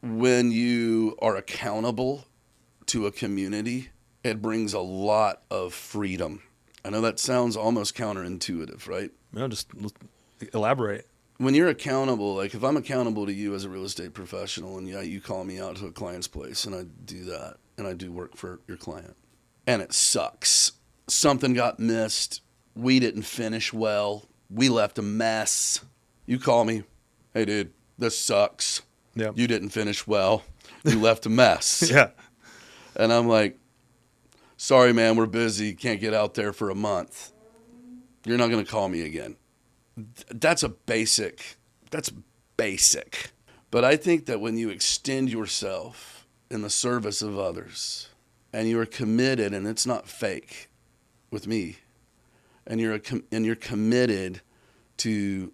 when you are accountable to a community, it brings a lot of freedom. I know that sounds almost counterintuitive, right? No, just elaborate. When you're accountable, like if I'm accountable to you as a real estate professional and you call me out to a client's place and I do that and I do work for your client and it sucks. Something got missed. We didn't finish well. We left a mess. You call me, hey dude, this sucks. Yeah. You didn't finish well. You left a mess. Yeah. And I'm like, sorry man, we're busy. Can't get out there for a month. You're not going to call me again. That's basic. But I think that when you extend yourself in the service of others and you are committed, and it's not fake with me, and you're committed to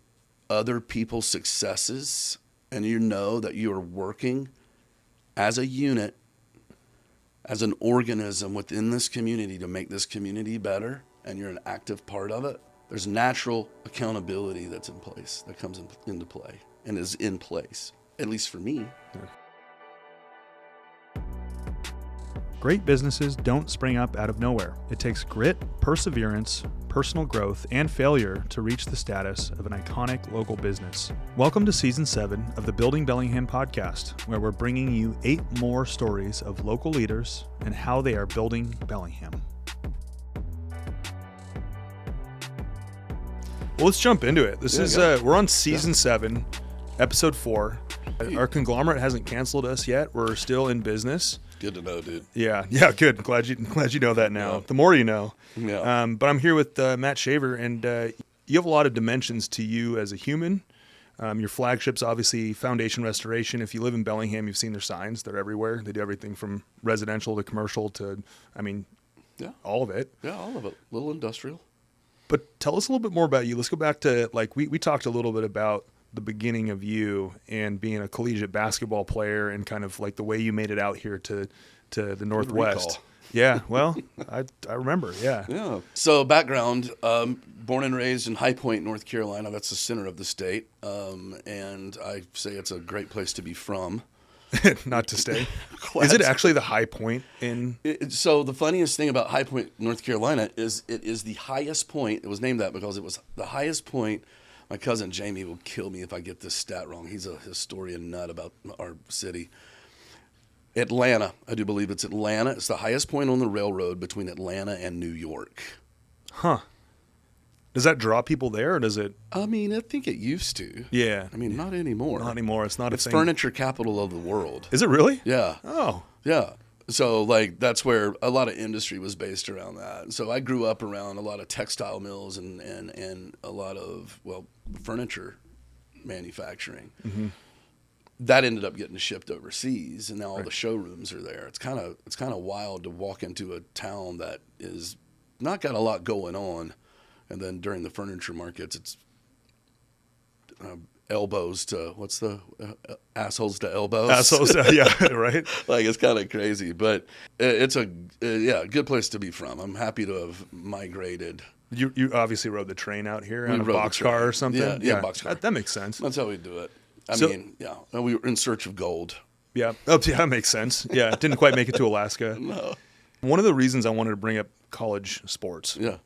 other people's successes, and you know that you are working as a unit, as an organism within this community to make this community better, and you're an active part of it, there's natural accountability that's in place, that comes into play and is in place, at least for me. Great businesses don't spring up out of nowhere. It takes grit, perseverance, personal growth, and failure to reach the status of an iconic local business. Welcome to Season 7 of the Building Bellingham podcast, where we're bringing you 8 more stories of local leaders and how they are building Bellingham. Well, let's jump into it. We're on Season 7, Episode 4. Our conglomerate hasn't canceled us yet. We're still in business. Good to know, dude. Yeah, good. Glad you know that now. Yeah. The more you know. Yeah. But I'm here with Matt Shaver, and you have a lot of dimensions to you as a human. Your flagship's obviously Foundation Restoration. If you live in Bellingham, you've seen their signs. They're everywhere. They do everything from residential to commercial to, all of it. Yeah, all of it. Little industrial. But tell us a little bit more about you. Let's go back to, we talked a little bit about the beginning of you and being a collegiate basketball player and kind of like the way you made it out here to the Northwest. Yeah, well, I remember, yeah. Yeah. So background, born and raised in High Point, North Carolina. That's the center of the state. And I say it's a great place to be from. Not to stay. Is it actually the high point in? So the funniest thing about High Point, North Carolina is it is the highest point. It was named that because it was the highest point. My cousin Jamie will kill me if I get this stat wrong. He's a historian nut about our city. Atlanta. I do believe it's Atlanta. It's the highest point on the railroad between Atlanta and New York. Huh. Does that draw people there, or does it? I think it used to. Yeah. Not anymore. Not anymore. It's not It's a thing. furniture capital of the world. Is it really? Yeah. Oh. Yeah. So that's where a lot of industry was based around that. So I grew up around a lot of textile mills and a lot of, furniture manufacturing. Mm-hmm. That ended up getting shipped overseas, and now all the showrooms are there. It's kind of wild to walk into a town that is not got a lot going on, and then during the furniture markets, it's elbows to assholes to elbows. Assholes, yeah, right. It's kind of crazy, but it's a good place to be from. I'm happy to have migrated. You obviously rode the train out here on a boxcar or something. Yeah, boxcar. That makes sense. That's how we do it. We were in search of gold. Yeah. Oh, yeah, that makes sense. Yeah, didn't quite make it to Alaska. No. One of the reasons I wanted to bring up college sports. Yeah.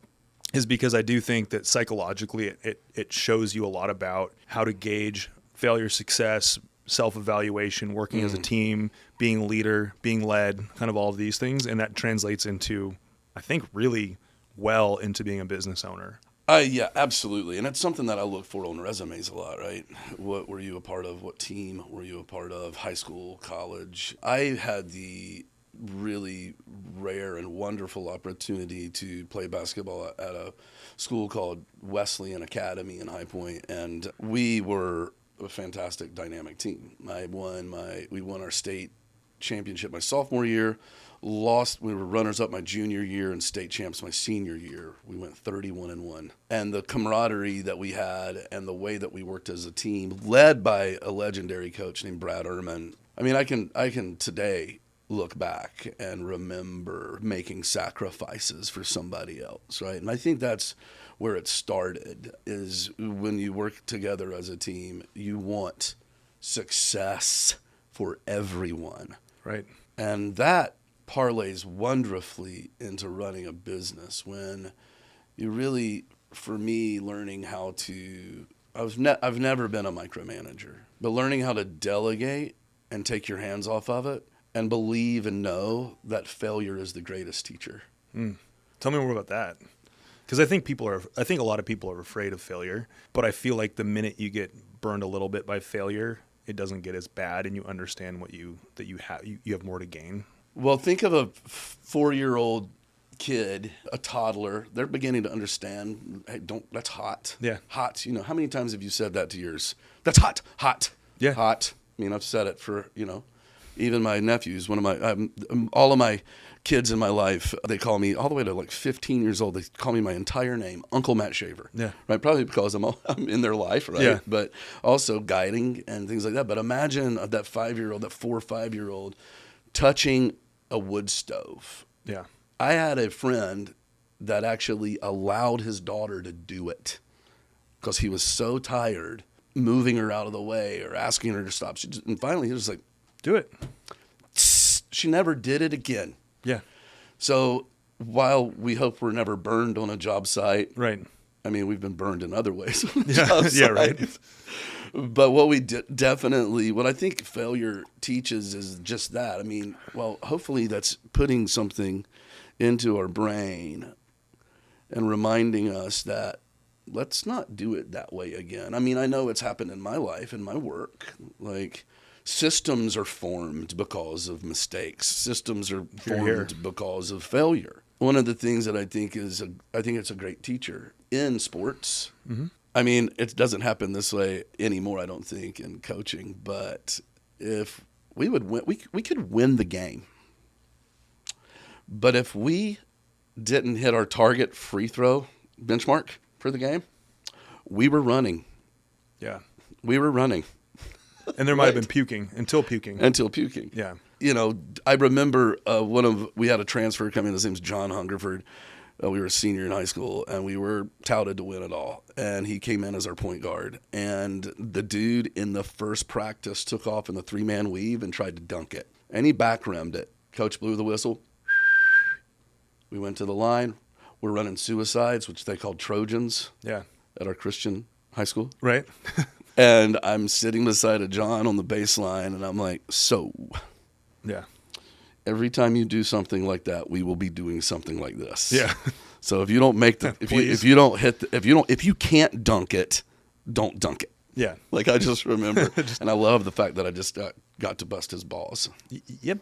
Is because I do think that psychologically it shows you a lot about how to gauge failure, success, self-evaluation, working as a team, being a leader, being led, kind of all of these things. And that translates into, I think, really well into being a business owner. Yeah, absolutely. And it's something that I look for on resumes a lot, right? What were you a part of? What team were you a part of? High school, college? I had the really rare and wonderful opportunity to play basketball at a school called Wesleyan Academy in High Point, and we were a fantastic dynamic team. We won our state championship my sophomore year, we were runners up my junior year, and state champs my senior year. We went 31-1. And the camaraderie that we had and the way that we worked as a team, led by a legendary coach named Brad Ehrman. I can today look back and remember making sacrifices for somebody else, right? And I think that's where it started, is when you work together as a team, you want success for everyone. Right. And that parlays wonderfully into running a business when you really, for me, learning how to, I've never been a micromanager, but learning how to delegate and take your hands off of it and believe and know that failure is the greatest teacher. Tell me more about that. Because I think a lot of people are afraid of failure, but I feel like the minute you get burned a little bit by failure, it doesn't get as bad, and you understand you have more to gain. Well, think of a 4-year-old kid, a toddler. They're beginning to understand. Hey, that's hot. Yeah, hot. How many times have you said that to yours? That's hot. Hot. Yeah, hot. I've said it for even my nephews. All of my kids in my life, they call me all the way to like 15 years old. They call me my entire name, Uncle Matt Shaver. Yeah. Right. Probably because I'm in their life, right? Yeah. But also guiding and things like that. But imagine that 4 or 5 year old touching a wood stove. Yeah. I had a friend that actually allowed his daughter to do it because he was so tired moving her out of the way or asking her to stop. And finally he was like, do it. She never did it again. Yeah. So while we hope we're never burned on a job site, right? We've been burned in other ways. On yeah. job yeah. Right. But what we what I think failure teaches is just that. Hopefully that's putting something into our brain and reminding us that let's not do it that way again. I know it's happened in my life, in my work. Like, systems are formed because of mistakes. Systems are formed because of failure. One of the things that I think it's a great teacher in sports. Mm-hmm. It doesn't happen this way anymore, I don't think, in coaching. But if we would win, we could win the game. But if we didn't hit our target free throw benchmark for the game, we were running. Yeah. We were running. And there might have been puking. Until puking. Yeah. Yeah. I remember we had a transfer coming. His name's John Hungerford. We were a senior in high school, and we were touted to win it all. And he came in as our point guard. And the dude in the first practice took off in the 3-man weave and tried to dunk it. And he back-rimmed it. Coach blew the whistle. We went to the line. We're running suicides, which they called Trojans. Yeah. At our Christian high school. Right. And I'm sitting beside of John on the baseline, and I'm like, so yeah. Every time you do something like that, we will be doing something like this. Yeah. So if you don't make if you can't dunk it, don't dunk it. Yeah. Like, I just remember, and I love the fact that I just got to bust his balls. Yep.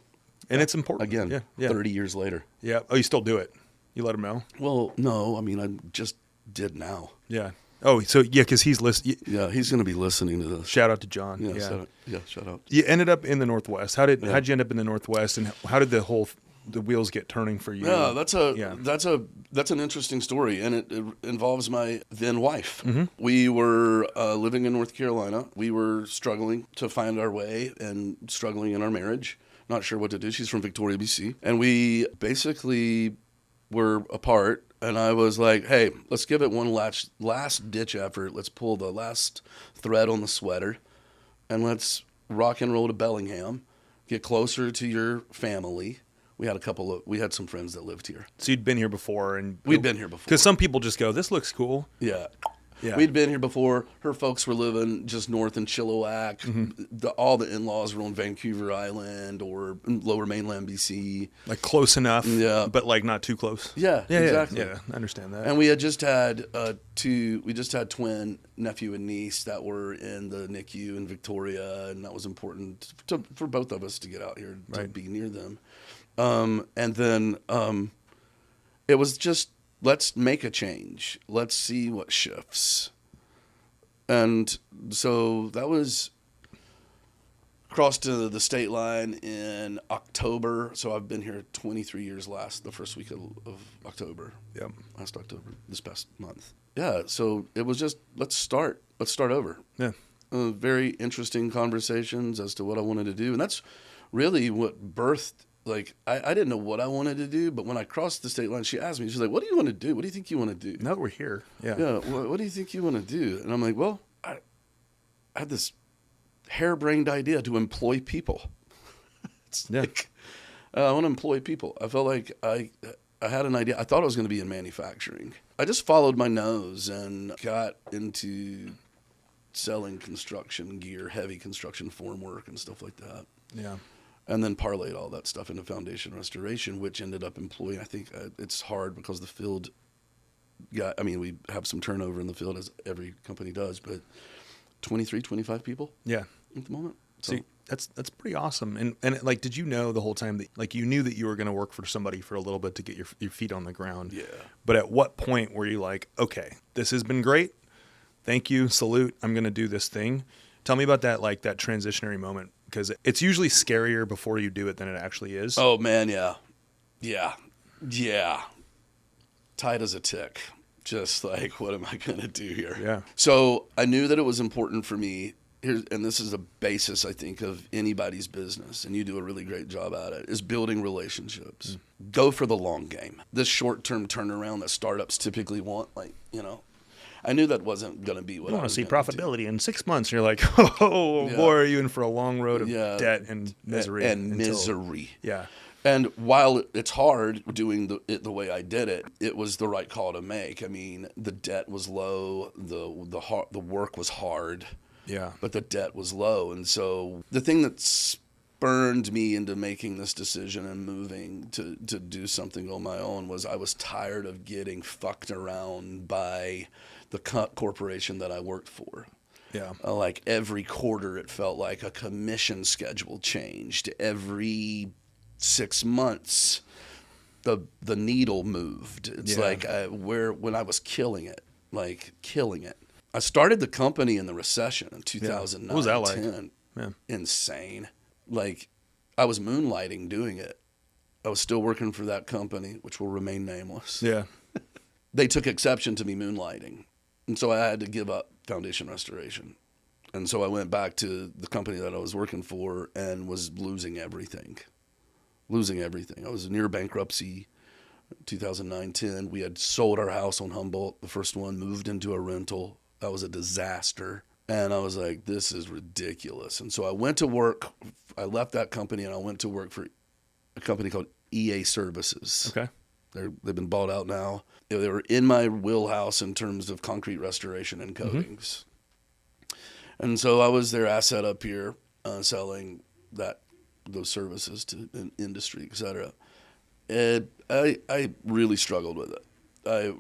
And it's important. Again, yeah. 30 years later. Yeah. Oh, you still do it? You let him know? Well, no. I just did now. Yeah. Oh, so yeah, because he's listening. Yeah, he's going to be listening to this. Shout out to John. Yeah. Shout out. You ended up in the Northwest. How'd you end up in the Northwest, and how did the wheels get turning for you? Yeah, that's an interesting story, and it involves my then wife. Mm-hmm. We were living in North Carolina. We were struggling to find our way and struggling in our marriage. Not sure what to do. She's from Victoria, BC, and we basically were apart. And I was like, hey, let's give it one last ditch effort. Let's pull the last thread on the sweater, and let's rock and roll to Bellingham, get closer to your family. We had some friends that lived here. So you'd been here before, we'd been here before. Because some people just go, this looks cool. Yeah. Yeah. We'd been here before. Her folks were living just north in Chilliwack. Mm-hmm. All the in-laws were on Vancouver Island or Lower Mainland, BC. Like close enough, yeah, but like not too close. Yeah, exactly. Yeah, I understand that. And we had just had twin nephew and niece that were in the NICU in Victoria, and that was important for both of us to get out here to be near them. And then it was just, let's make a change. Let's see what shifts. And so that was crossed to the state line in October. So I've been here 23 years the first week of October. Yep. Last October, this past month. Yeah, so it was just, let's start over. Yeah. Very interesting conversations as to what I wanted to do. And that's really what birthed. Like, I didn't know what I wanted to do, but when I crossed the state line, she asked me, she's like, what do you want to do? What do you think you want to do? Now that we're here. Yeah. Yeah. What do you think you want to do? And I'm like, well, I had this harebrained idea to employ people. It's like, I want to employ people. I felt like I had an idea. I thought I was going to be in manufacturing. I just followed my nose and got into selling construction gear, heavy construction formwork and stuff like that. Yeah. And then parlayed all that stuff into foundation restoration, which ended up employing, I think it's hard because the field we have some turnover in the field, as every company does, but 23, 25 people at the moment. So see, that's pretty awesome. And like, did you know the whole time that, like, you knew that you were going to work for somebody for a little bit to get your feet on the ground? Yeah. But at what point were you like, okay, this has been great. Thank you. Salute. I'm going to do this thing. Tell me about that, like that transitionary moment, because it's usually scarier before you do it than it actually is. Oh man. Yeah. Tight as a tick. Just like, what am I going to do here? Yeah. So I knew that it was important for me. And this is a basis, I think, of anybody's business, and you do a really great job at it, is building relationships. Go for the long game. This short-term turnaround that startups typically want, I knew that wasn't going to be what I I want was to see gonna profitability in 6 months. And you're like, oh, boy, are you in for a long road of debt and misery. Misery. Yeah. And while it's hard doing it the way I did it, it was the right call to make. I mean, the debt was low, the work was hard. Yeah. But the debt was low. And so the thing that spurned me into making this decision and moving to do something on my own was I was tired of getting fucked around by the corporation that I worked for. Yeah. Like every quarter, it felt like a commission schedule changed. Every 6 months, the needle moved. It's like when I was killing it. I started the company in the recession in 2009. What was that like? 10. Yeah. Insane. Like, I was moonlighting doing it. I was still working for that company, which will remain nameless. Yeah. They took exception to me moonlighting. And so I had to give up foundation restoration. And so I went back to the company that I was working for and was losing everything. I was near bankruptcy. 2009-10, we had sold our house on Humboldt, the first one, moved into a rental. That was a disaster. And I was like, this is ridiculous. And so I went to work. I left that company and I went to work for a company called EA Services. Okay. They've been bought out now. They were in my wheelhouse in terms of concrete restoration and coatings. Mm-hmm. And so I was their asset up here selling those services to industry, et cetera. And I really struggled with it. I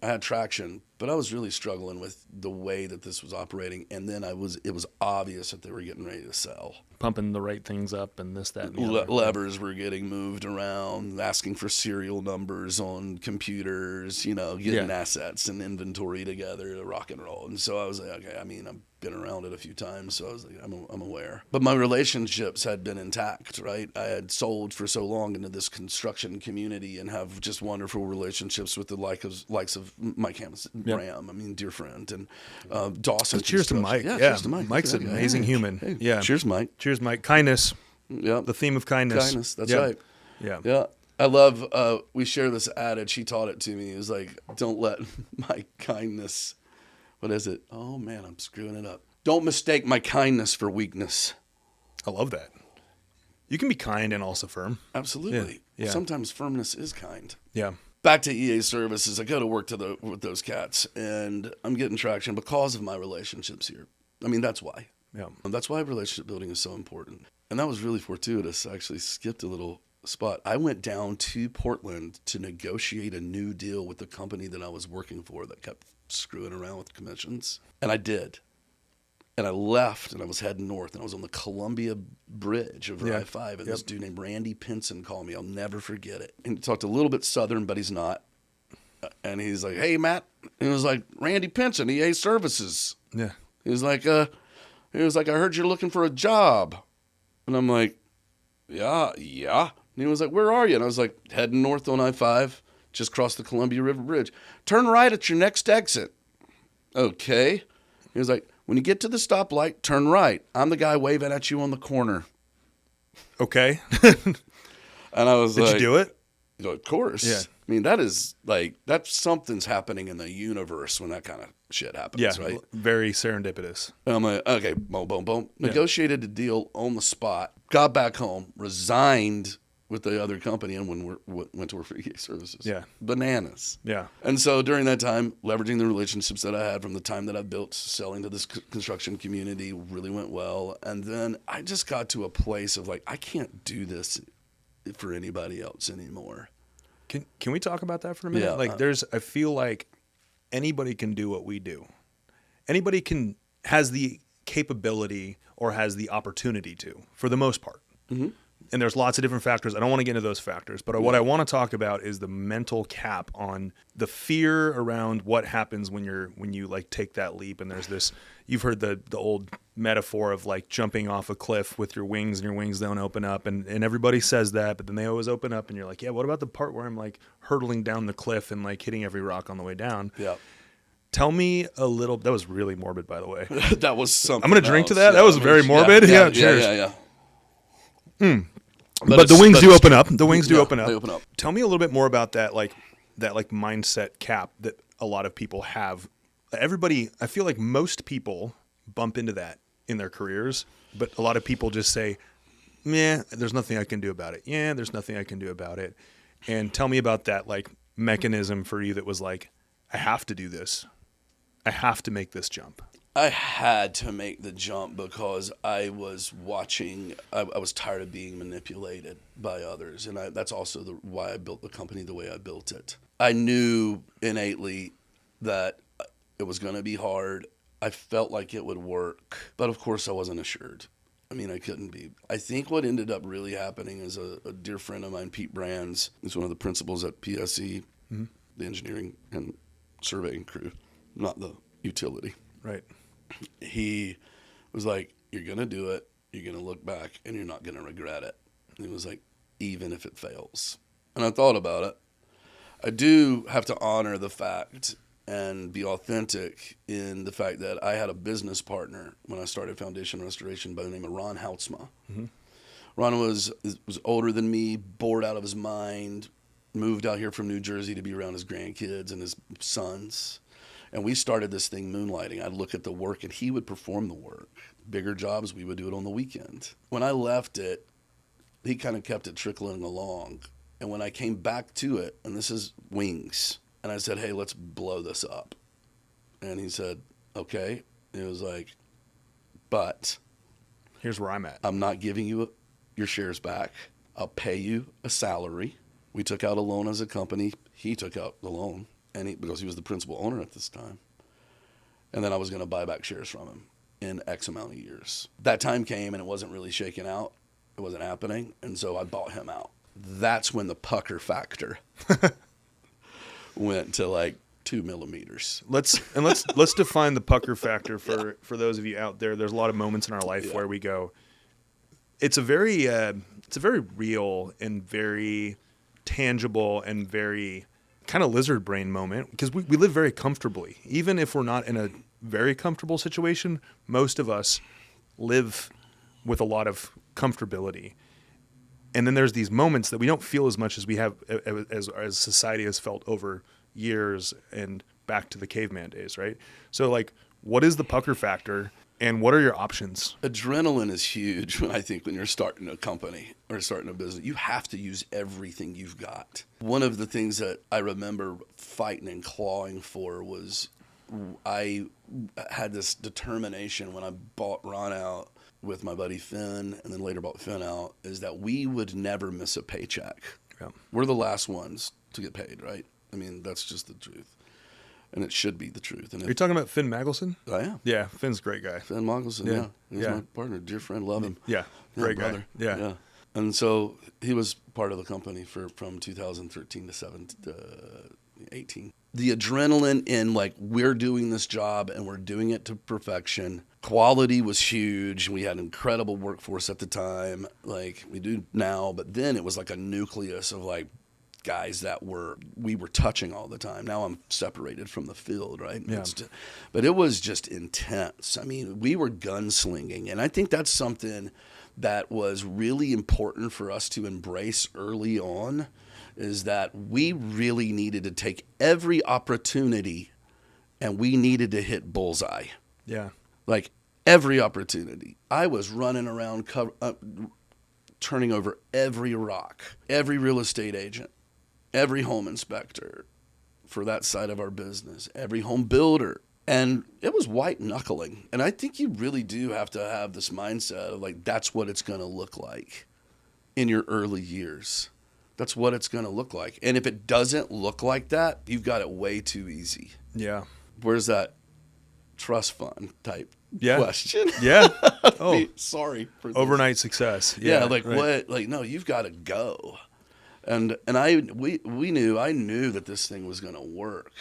had traction, but I was really struggling with the way that this was operating. And then it was obvious that they were getting ready to sell. Pumping the right things up and this, that, and the other. Levers were getting moved around, asking for serial numbers on computers, getting assets and inventory together to rock and roll. And so I was like, okay, I've been around it a few times, so I was like, I'm aware. But my relationships had been intact, right? I had sold for so long into this construction community and have just wonderful relationships with the likes of Mike Graham, dear friend, and Dawson. Cheers to Mike. Yeah, cheers to Mike. Mike's an amazing human. Hey, yeah. Cheers, Mike. Cheers, Mike. Kindness. Yeah. The theme of kindness. Kindness. That's right. Yeah. Yeah. I love, we share this adage. He taught it to me. It was like, don't let my kindness, what is it? Oh man, I'm screwing it up. Don't mistake my kindness for weakness. I love that. You can be kind and also firm. Absolutely. Yeah. Sometimes firmness is kind. Yeah. Back to EA Services, I go to work with those cats, and I'm getting traction because of my relationships here. That's why. Yeah. And that's why relationship building is so important. And that was really fortuitous. I actually skipped a little spot. I went down to Portland to negotiate a new deal with the company that I was working for that kept screwing around with commissions. And I did. And I left, and I was heading north, and I was on the Columbia Bridge over I-5, and this dude named Randy Pinson called me. I'll never forget it. And he talked a little bit Southern, but he's not. And he's like, hey, Matt. And he was like, Randy Pinson, EA Services. Yeah. He was like, I heard you're looking for a job. And I'm like, yeah. And he was like, where are you? And I was like, heading north on I-5, just crossed the Columbia River Bridge. Turn right at your next exit. Okay. He was like, when you get to the stoplight, turn right. I'm the guy waving at you on the corner. Okay. And I was Did you do it? Of course. Yeah. I mean, that is like, that's something's happening in the universe when that kind of shit happens, Yeah, right? very serendipitous. And I'm like, okay, boom, boom, boom. Yeah. Negotiated the deal on the spot, got back home, resigned with the other company, and went to work for EA Services. Yeah. Bananas. Yeah. And so during that time, leveraging the relationships that I had from the time that I built, selling to this construction community really went well. And then I just got to a place of like, I can't do this for anybody else anymore. Can we talk about that for a minute? Yeah. Like I feel like anybody can do what we do. Anybody has the capability or has the opportunity to, for the most part. Mm-hmm. And there's lots of different factors. I don't want to get into those factors, but what I want to talk about is the mental cap on the fear around what happens when you like take that leap. And there's this, you've heard the old metaphor of like jumping off a cliff with your wings and your wings don't open up. And everybody says that, but then they always open up and you're like, yeah, what about the part where I'm like hurtling down the cliff and like hitting every rock on the way down? Yeah. Tell me a little, that was really morbid, by the way. That was something. I'm going to drink to that. Yeah, That was very morbid. Yeah, cheers. Yeah. But the wings do open up. The wings do open up. They open up. Tell me a little bit more about that mindset cap that a lot of people have. Everybody, I feel like most people bump into that in their careers, but a lot of people just say, "Meh, there's nothing I can do about it." Yeah, there's nothing I can do about it. And tell me about that like mechanism for you that was like, I have to do this. I have to make this jump. I had to make the jump because I was watching. I was tired of being manipulated by others, and that's also why I built the company the way I built it. I knew innately that it was going to be hard. I felt like it would work, but of course I wasn't assured. I mean, I couldn't be. I think what ended up really happening is a dear friend of mine, Pete Brands, is one of the principals at PSE, Mm-hmm. the engineering and surveying crew, not the utility. Right. He was like, you're going to do it, you're going to look back, and you're not going to regret it. And he was like, even if it fails. And I thought about it. I do have to honor the fact and be authentic in the fact that I had a business partner when I started Foundation Restoration by the name of Ron Houtsma. Mm-hmm. Ron was older than me, bored out of his mind, moved out here from New Jersey to be around his grandkids and his sons. And we started this thing moonlighting. I'd look at the work and he would perform the work. Bigger jobs, we would do it on the weekend. When I left it, he kind of kept it trickling along. And when I came back to it, and this is wings, and I said, hey, let's blow this up. And he said, okay. And he was like, but Here's where I'm at. I'm not giving you your shares back. I'll pay you a salary. We took out a loan as a company. He took out the loan. Because he was the principal owner at this time. And then I was going to buy back shares from him in X amount of years. That time came and it wasn't really shaking out. It wasn't happening. And so I bought him out. That's when the pucker factor went to like 2 millimeters. Let's define the pucker factor for those of you out there. There's a lot of moments in our life where we go, it's a very real and very tangible and very kind of lizard brain moment, because we live very comfortably. Even if we're not in a very comfortable situation, most of us live with a lot of comfortability. And then there's these moments that we don't feel as much as we have as society has felt over years and back to the caveman days, right? So like, what is the pucker factor and what are your options? Adrenaline is huge, I think, when you're starting a company or starting a business. You have to use everything you've got. One of the things that I remember fighting and clawing for was I had this determination when I bought Ron out with my buddy Finn and then later bought Finn out, is that we would never miss a paycheck. Yeah. We're the last ones to get paid, right? I mean, that's just the truth. And it should be the truth. And Are you talking about Finn Magelson? I am. Yeah, Finn's a great guy. Finn Magelson, yeah. He's my partner, dear friend, love him. Yeah, great guy. Brother. Yeah. And so he was part of the company from 2013 to 18. The adrenaline in like, we're doing this job and we're doing it to perfection. Quality was huge. We had an incredible workforce at the time, like we do now. But then it was like a nucleus of like guys that we were touching all the time. Now I'm separated from the field, right? Yeah. But it was just intense. I mean, we were gunslinging. And I think that's something that was really important for us to embrace early on, is that we really needed to take every opportunity and we needed to hit bullseye. Yeah. Like every opportunity. I was running around turning over every rock, every real estate agent, every home inspector for that side of our business, every home builder. And it was white knuckling. And I think you really do have to have this mindset of like, that's what it's going to look like in your early years. That's what it's going to look like. And if it doesn't look like that, you've got it way too easy. Yeah. Where's that trust fund type Yeah. question? Yeah. Oh, sorry for this. overnight success. Yeah, right. what? Like, no, you've got to go. And we knew, I knew that this thing was going to work.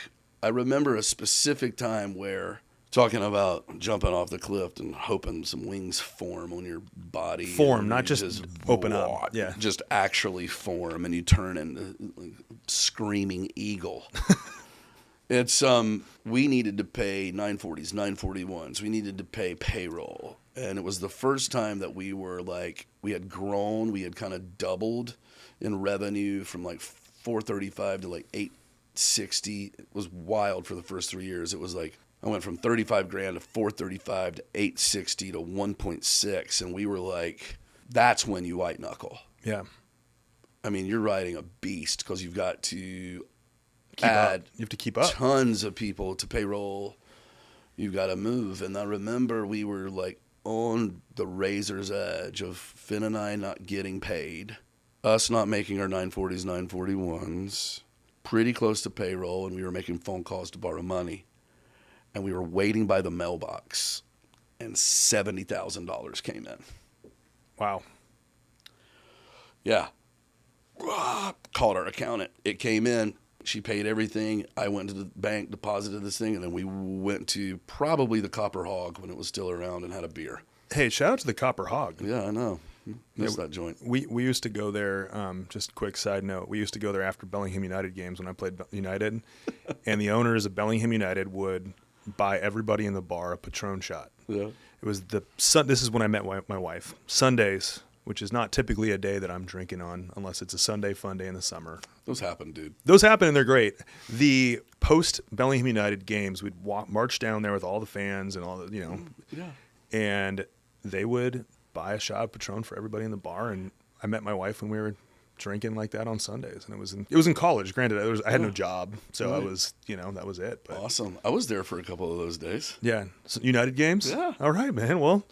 I remember a specific time where talking about jumping off the cliff and hoping some wings form on your body. Form, not just open up. Yeah. Just actually form and you turn into like screaming eagle. It's we needed to pay 940s, 941s. We needed to pay payroll. And it was the first time that we were like, we had grown, we had kind of doubled in revenue from like 435 to like 860. It was wild for the first 3 years. It was like I went from 35 grand to 435 to 860 to 1.6, and we were like, that's when you white knuckle. Yeah. I mean, you're riding a beast because you've got to You have to keep up. tons of people to payroll. You've got to move. And I remember we were like on the razor's edge of Finn and I not getting paid, us not making our 940s, 941s, pretty close to payroll, and we were making phone calls to borrow money. And we were waiting by the mailbox, and $70,000 came in. Wow. Yeah. Called our accountant. It came in. She paid everything. I went to the bank, deposited this thing, and then we went to probably the Copper Hog when it was still around and had a beer. Hey, shout out to the Copper Hog. Yeah, I know. Missed that joint. We used to go there, just a quick side note, we used to go there after Bellingham United games when I played United, and the owners of Bellingham United would buy everybody in the bar a Patron shot. Yeah. It was this is when I met my wife. Sundays, which is not typically a day that I'm drinking on unless it's a Sunday fun day in the summer. Those happen, dude. Those happen and they're great. The post Bellingham United games, we'd march down there with all the fans and all the, Yeah. and they would buy a shot of Patron for everybody in the bar. And I met my wife when we were drinking like that on Sundays, and it was in college. Granted, I had no job, so Right. I was, that was it. But Awesome. I was there for a couple of those days. yeah, so United games. Yeah. All right, man. Well,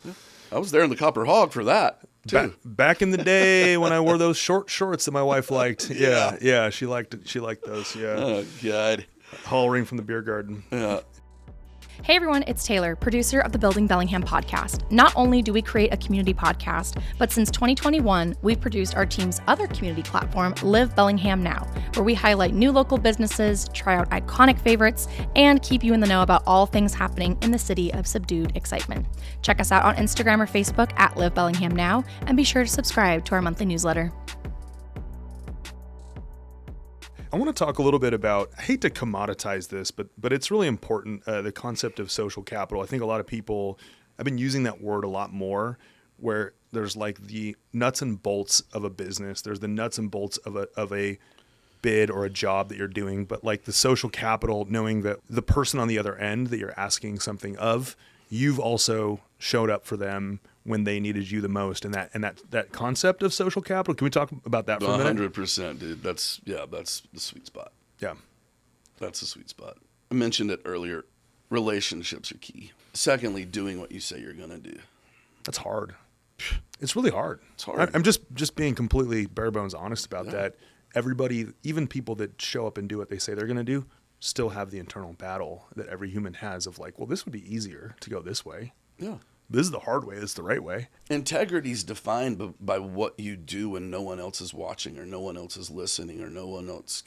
I was there in the Copper Hog for that, too. back in the day when I wore those short shorts that my wife liked. Yeah, she liked it. She liked those. Yeah. Oh, God. Hall ring from the beer garden. Yeah. Hey everyone, it's Taylor, producer of the Building Bellingham podcast. Not only do we create a community podcast, but since 2021, we've produced our team's other community platform, Live Bellingham Now, where we highlight new local businesses, try out iconic favorites, and keep you in the know about all things happening in the city of subdued excitement. Check us out on Instagram or Facebook at Live Bellingham Now, and be sure to subscribe to our monthly newsletter. I want to talk a little bit about, I hate to commoditize this, but it's really important, the concept of social capital. I think a lot of people, I've been using that word a lot more, where there's like the nuts and bolts of a business. There's the nuts and bolts of a bid or a job that you're doing, but like the social capital, knowing that the person on the other end that you're asking something of, you've also showed up for them when they needed you the most, and that concept of social capital. Can we talk about that for a minute? 100%, dude. That's the sweet spot. Yeah. That's the sweet spot. I mentioned it earlier. Relationships are key. Secondly, doing what you say you're going to do. That's hard. It's really hard. It's hard. I'm just being completely bare bones honest about that. Everybody, even people that show up and do what they say they're going to do, still have the internal battle that every human has of like, well, this would be easier to go this way. Yeah. This is the hard way. This is the right way. Integrity is defined by what you do when no one else is watching or no one else is listening or no one else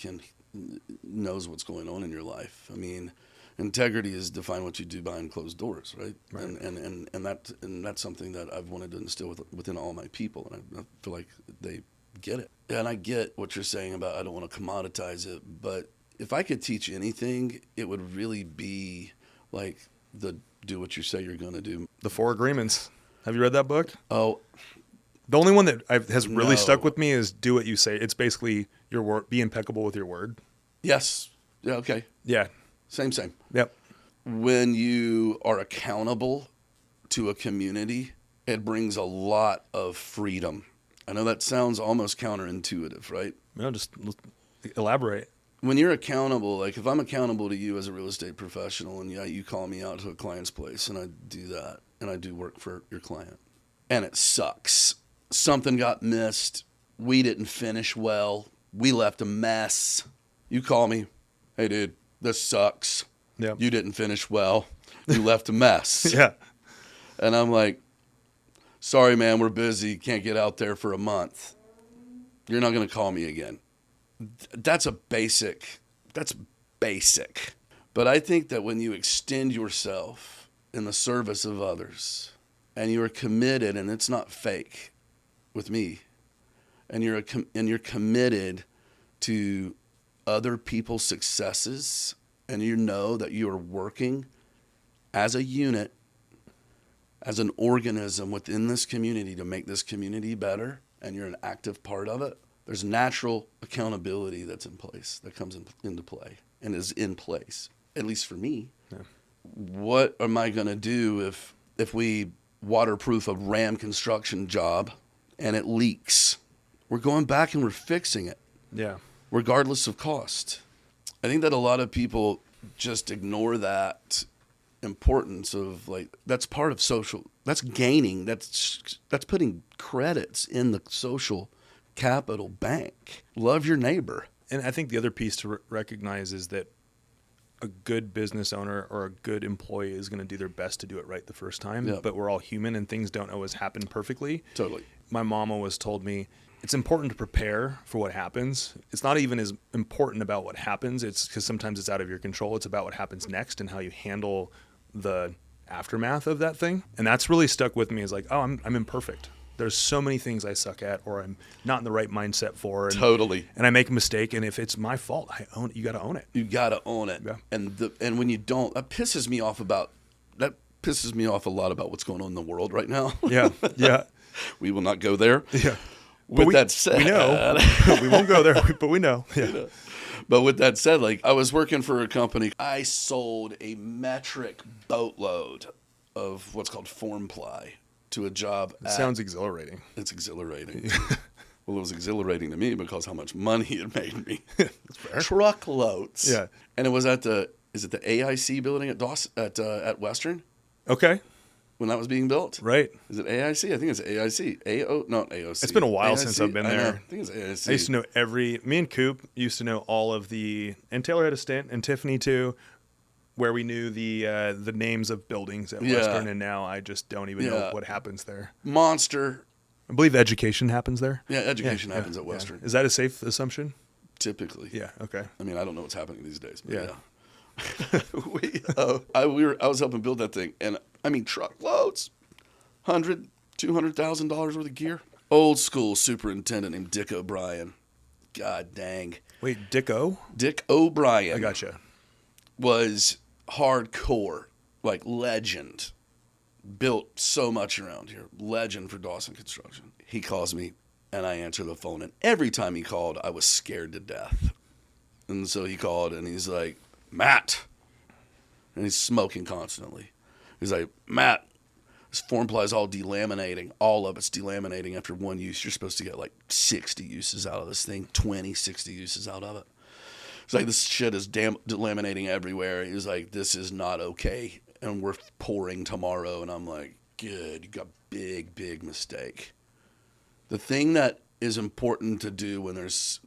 knows what's going on in your life. I mean, integrity is define what you do behind closed doors, right? And that's something that I've wanted to instill within all my people, and I feel like they get it. And I get what you're saying about I don't want to commoditize it, but if I could teach anything, it would really be like the do what you say you're going to do. The 4 Agreements. Have you read that book? Oh, The only one that has really No. stuck with me is do what you say. It's basically your word. Be impeccable with your word. Yes. Yeah, okay. Yeah. Same. Yep. When you are accountable to a community, it brings a lot of freedom. I know that sounds almost counterintuitive, right? No, just elaborate. When you're accountable, like if I'm accountable to you as a real estate professional and yeah, you call me out to a client's place and I do that and I do work for your client and it sucks. Something got missed. We didn't finish well. We left a mess. You call me, hey dude, this sucks. Yeah. You didn't finish well. You left a mess. Yeah. And I'm like, sorry man, we're busy. Can't get out there for a month. You're not going to call me again. That's basic. But I think that when you extend yourself in the service of others and you're committed, and it's not fake with me, and you're committed to other people's successes, and you know that you are working as a unit, as an organism within this community to make this community better, and you're an active part of it, there's natural accountability that's in place, that comes into play and is in place, at least for me. Yeah. What am I going to do if we waterproof a RAM construction job and it leaks? We're going back and we're fixing it, Yeah. regardless of cost. I think that a lot of people just ignore that importance of, like, that's part of social, that's gaining, that's putting credits in the social capital bank. Love your neighbor. And I think the other piece to recognize is that a good business owner or a good employee is going to do their best to do it right the first time. Yep. But we're all human and things don't always happen perfectly. Totally. My mom always told me it's important to prepare for what happens. It's not even as important about what happens. It's because sometimes it's out of your control. It's about what happens next and how you handle the aftermath of that thing. And that's really stuck with me, is like, oh, I'm imperfect. There's so many things I suck at or I'm not in the right mindset for. And, Totally. And I make a mistake. And if it's my fault, I own it. You got to own it. You got to own it. Yeah. And when you don't, that pisses me off a lot about what's going on in the world right now. Yeah. Yeah. We will not go there. Yeah. With that said, we know. We won't go there, but we know. Yeah. But with that said, like, I was working for a company. I sold a metric boatload of what's called form ply to a job. It sounds exhilarating. It's exhilarating. Well, it was exhilarating to me because how much money it made me. That's fair. Truckloads. Yeah. And it was at the AIC building at Western Okay. when that was being built? Right. Is it AIC? I think it's AIC. Not AOC. It's been a while AIC? since I've been I know. there. I think it's AIC. I used to know me and Coop used to know all of and Taylor had a stint, and Tiffany too, where we knew the names of buildings at Yeah. Western, and now I just don't even know Yeah. what happens there. Monster. I believe education happens there. Yeah, education happens at Western. Is that a safe assumption? Typically. Yeah. Okay. I mean, I don't know what's happening these days, but Yeah. I was helping build that thing, and I mean truckloads, $200,000 worth of gear. Old school superintendent named Dick O'Brien. God dang. Wait, Dick O? Dick O'Brien. I gotcha. Was hardcore, like legend. Built so much around here. Legend for Dawson Construction. He calls me, and I answer the phone, and every time he called, I was scared to death. And so he called, and he's like, Matt. And he's smoking constantly. He's like, Matt, this form ply is all delaminating. All of it's delaminating after one use. You're supposed to get like 60 uses out of this thing, 20, 60 uses out of it. It's like, this shit is delaminating everywhere. He was like, this is not okay. And we're pouring tomorrow. And I'm like, good, you got big mistake. The thing that is important to do when there's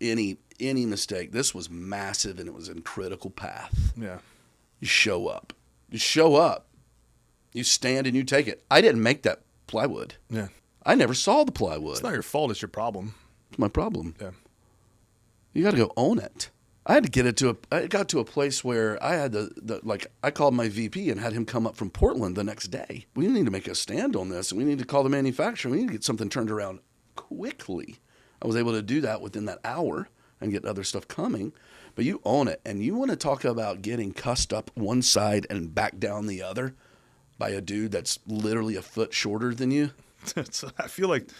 any mistake, this was massive and it was in critical path. Yeah. You show up. You show up. You stand and you take it. I didn't make that plywood. Yeah. I never saw the plywood. It's not your fault. It's your problem. It's my problem. Yeah. You got to go own it. I had to get it I got to a place where I had I called my VP and had him come up from Portland the next day. We need to make a stand on this, and we need to call the manufacturer. We need to get something turned around quickly. I was able to do that within that hour and get other stuff coming. But you own it, and you want to talk about getting cussed up one side and back down the other by a dude that's literally a foot shorter than you. I feel like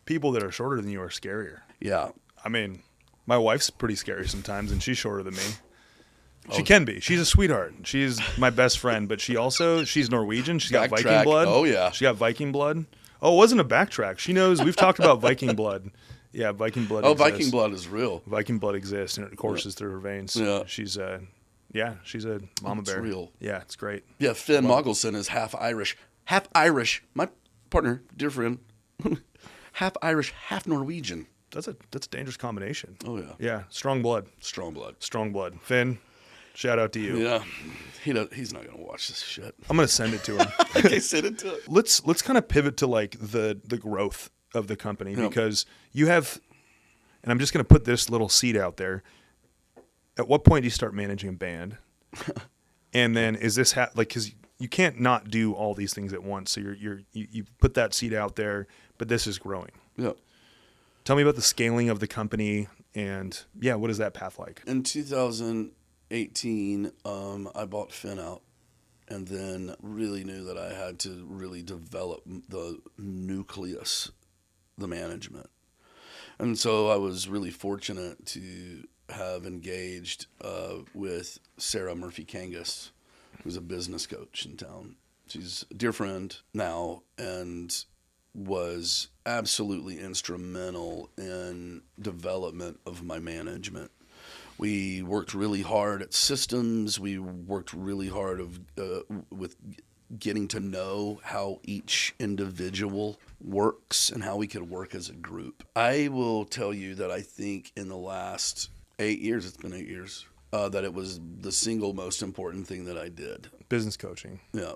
people that are shorter than you are scarier. Yeah. I mean, my wife's pretty scary sometimes, and she's shorter than me. She can be. She's a sweetheart. She's my best friend, but she's Norwegian. She's got Viking blood. Oh, yeah. She got Viking blood. Oh, it wasn't a backtrack. She knows. We've talked about Viking blood. Yeah, Viking blood exists. Viking blood is real. Viking blood exists, and it courses through her veins. Yeah. She's a mama bear. It's real. Yeah, it's great. Yeah, Finn Moggelson is half Irish. Half Irish. My partner, dear friend, half Irish, half Norwegian. That's a dangerous combination. Oh, yeah. Yeah, strong blood. Strong blood. Strong blood. Finn, shout out to you. Yeah. He's not going to watch this shit. I'm going to send it to him. Okay, send it to him. Let's kind of pivot to like the growth of the company because you have, and I'm just going to put this little seed out there. At what point do you start managing a band? And then is this because you can't not do all these things at once. So you put that seed out there, but this is growing. Yeah. Tell me about the scaling of the company and what is that path like? In 2018, I bought Finn out and then really knew that I had to really develop the nucleus, the management. And so I was really fortunate to have engaged with Sarah Murphy-Kangas, who's a business coach in town. She's a dear friend now and was absolutely instrumental in development of my management. We worked really hard at systems. We worked really hard with getting to know how each individual works and how we could work as a group. I will tell you that I think in the last 8 years, it's been 8 years, that it was the single most important thing that I did. Business coaching. Yeah.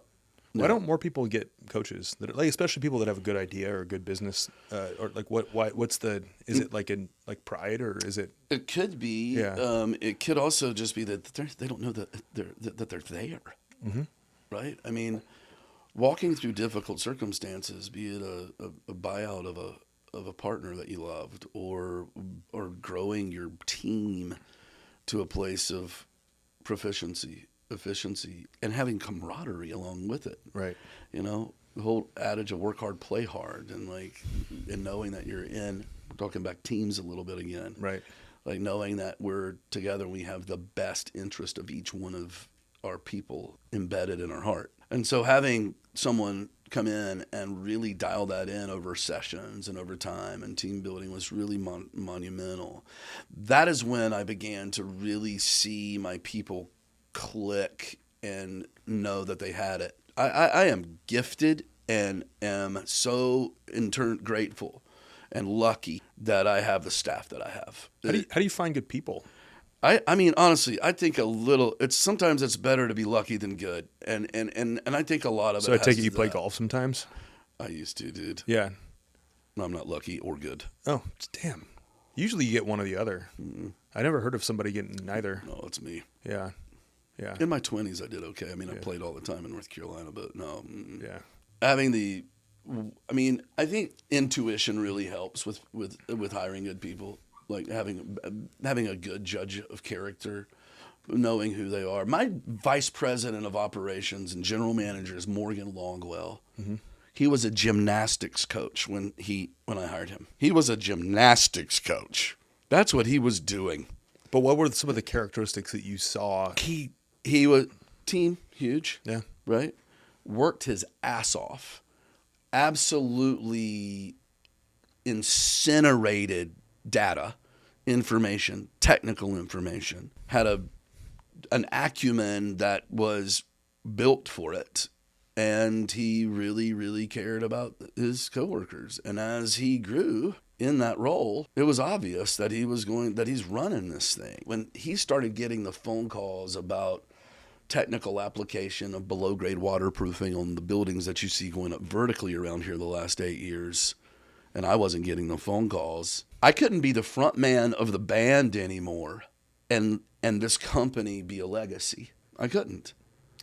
Why don't more people get coaches that are, like, especially people that have a good idea or a good business, or like is it like pride or is it? It could be. Yeah. It could also just be that they don't know that they're there. Mm-hmm. Right. I mean, walking through difficult circumstances, be it a buyout of a partner that you loved, or growing your team to a place of proficiency, efficiency, and having camaraderie along with it. Right. You know, the whole adage of work hard, play hard, and knowing that we're talking back teams a little bit again. Right. Like knowing that we're together and we have the best interest of each one of our people embedded in our heart. And so having someone come in and really dial that in over sessions and over time and team building was really monumental. That is when I began to really see my people click and know that they had it. I am gifted and am so in turn grateful and lucky that I have the staff that I have. How do you find good people? I mean, honestly, I think sometimes it's better to be lucky than good. And I think a lot of So it I take has it you to play that. golf sometimes? I used to, dude. Yeah. I'm not lucky or good. Oh, damn. Usually you get one or the other. Mm-hmm. I never heard of somebody getting neither. No, it's me. Yeah. Yeah. In my 20s, I did okay. I mean, I played all the time in North Carolina, but no. Yeah. I think intuition really helps with hiring good people. Like having a good judge of character, knowing who they are. My vice president of operations and general manager is Morgan Longwell. Mm-hmm. He was a gymnastics coach when I hired him. He was a gymnastics coach. That's what he was doing. But what were some of the characteristics that you saw? He was team huge. Yeah. Right. Worked his ass off. Absolutely incinerated data, information, technical information. Had an acumen that was built for it. And he really, really cared about his coworkers. And as he grew in that role, it was obvious that he's running this thing. When he started getting the phone calls about technical application of below grade waterproofing on the buildings that you see going up vertically around here the last 8 years, and I wasn't getting the phone calls, I couldn't be the front man of the band anymore and this company be a legacy. I couldn't.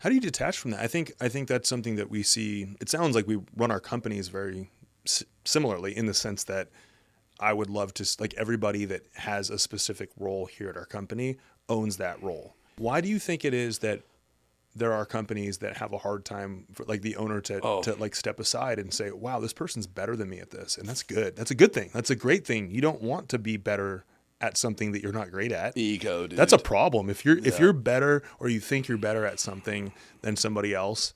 How do you detach from that? I think that's something that we see. It sounds like we run our companies very similarly in the sense that I would love to, like, everybody that has a specific role here at our company owns that role. Why do you think it is that there are companies that have a hard time for like the owner to like step aside and say, wow, this person's better than me at this. And that's good. That's a good thing. That's a great thing. You don't want to be better at something that you're not great at. Ego, dude. That's a problem. If you're better, or you think you're better at something than somebody else,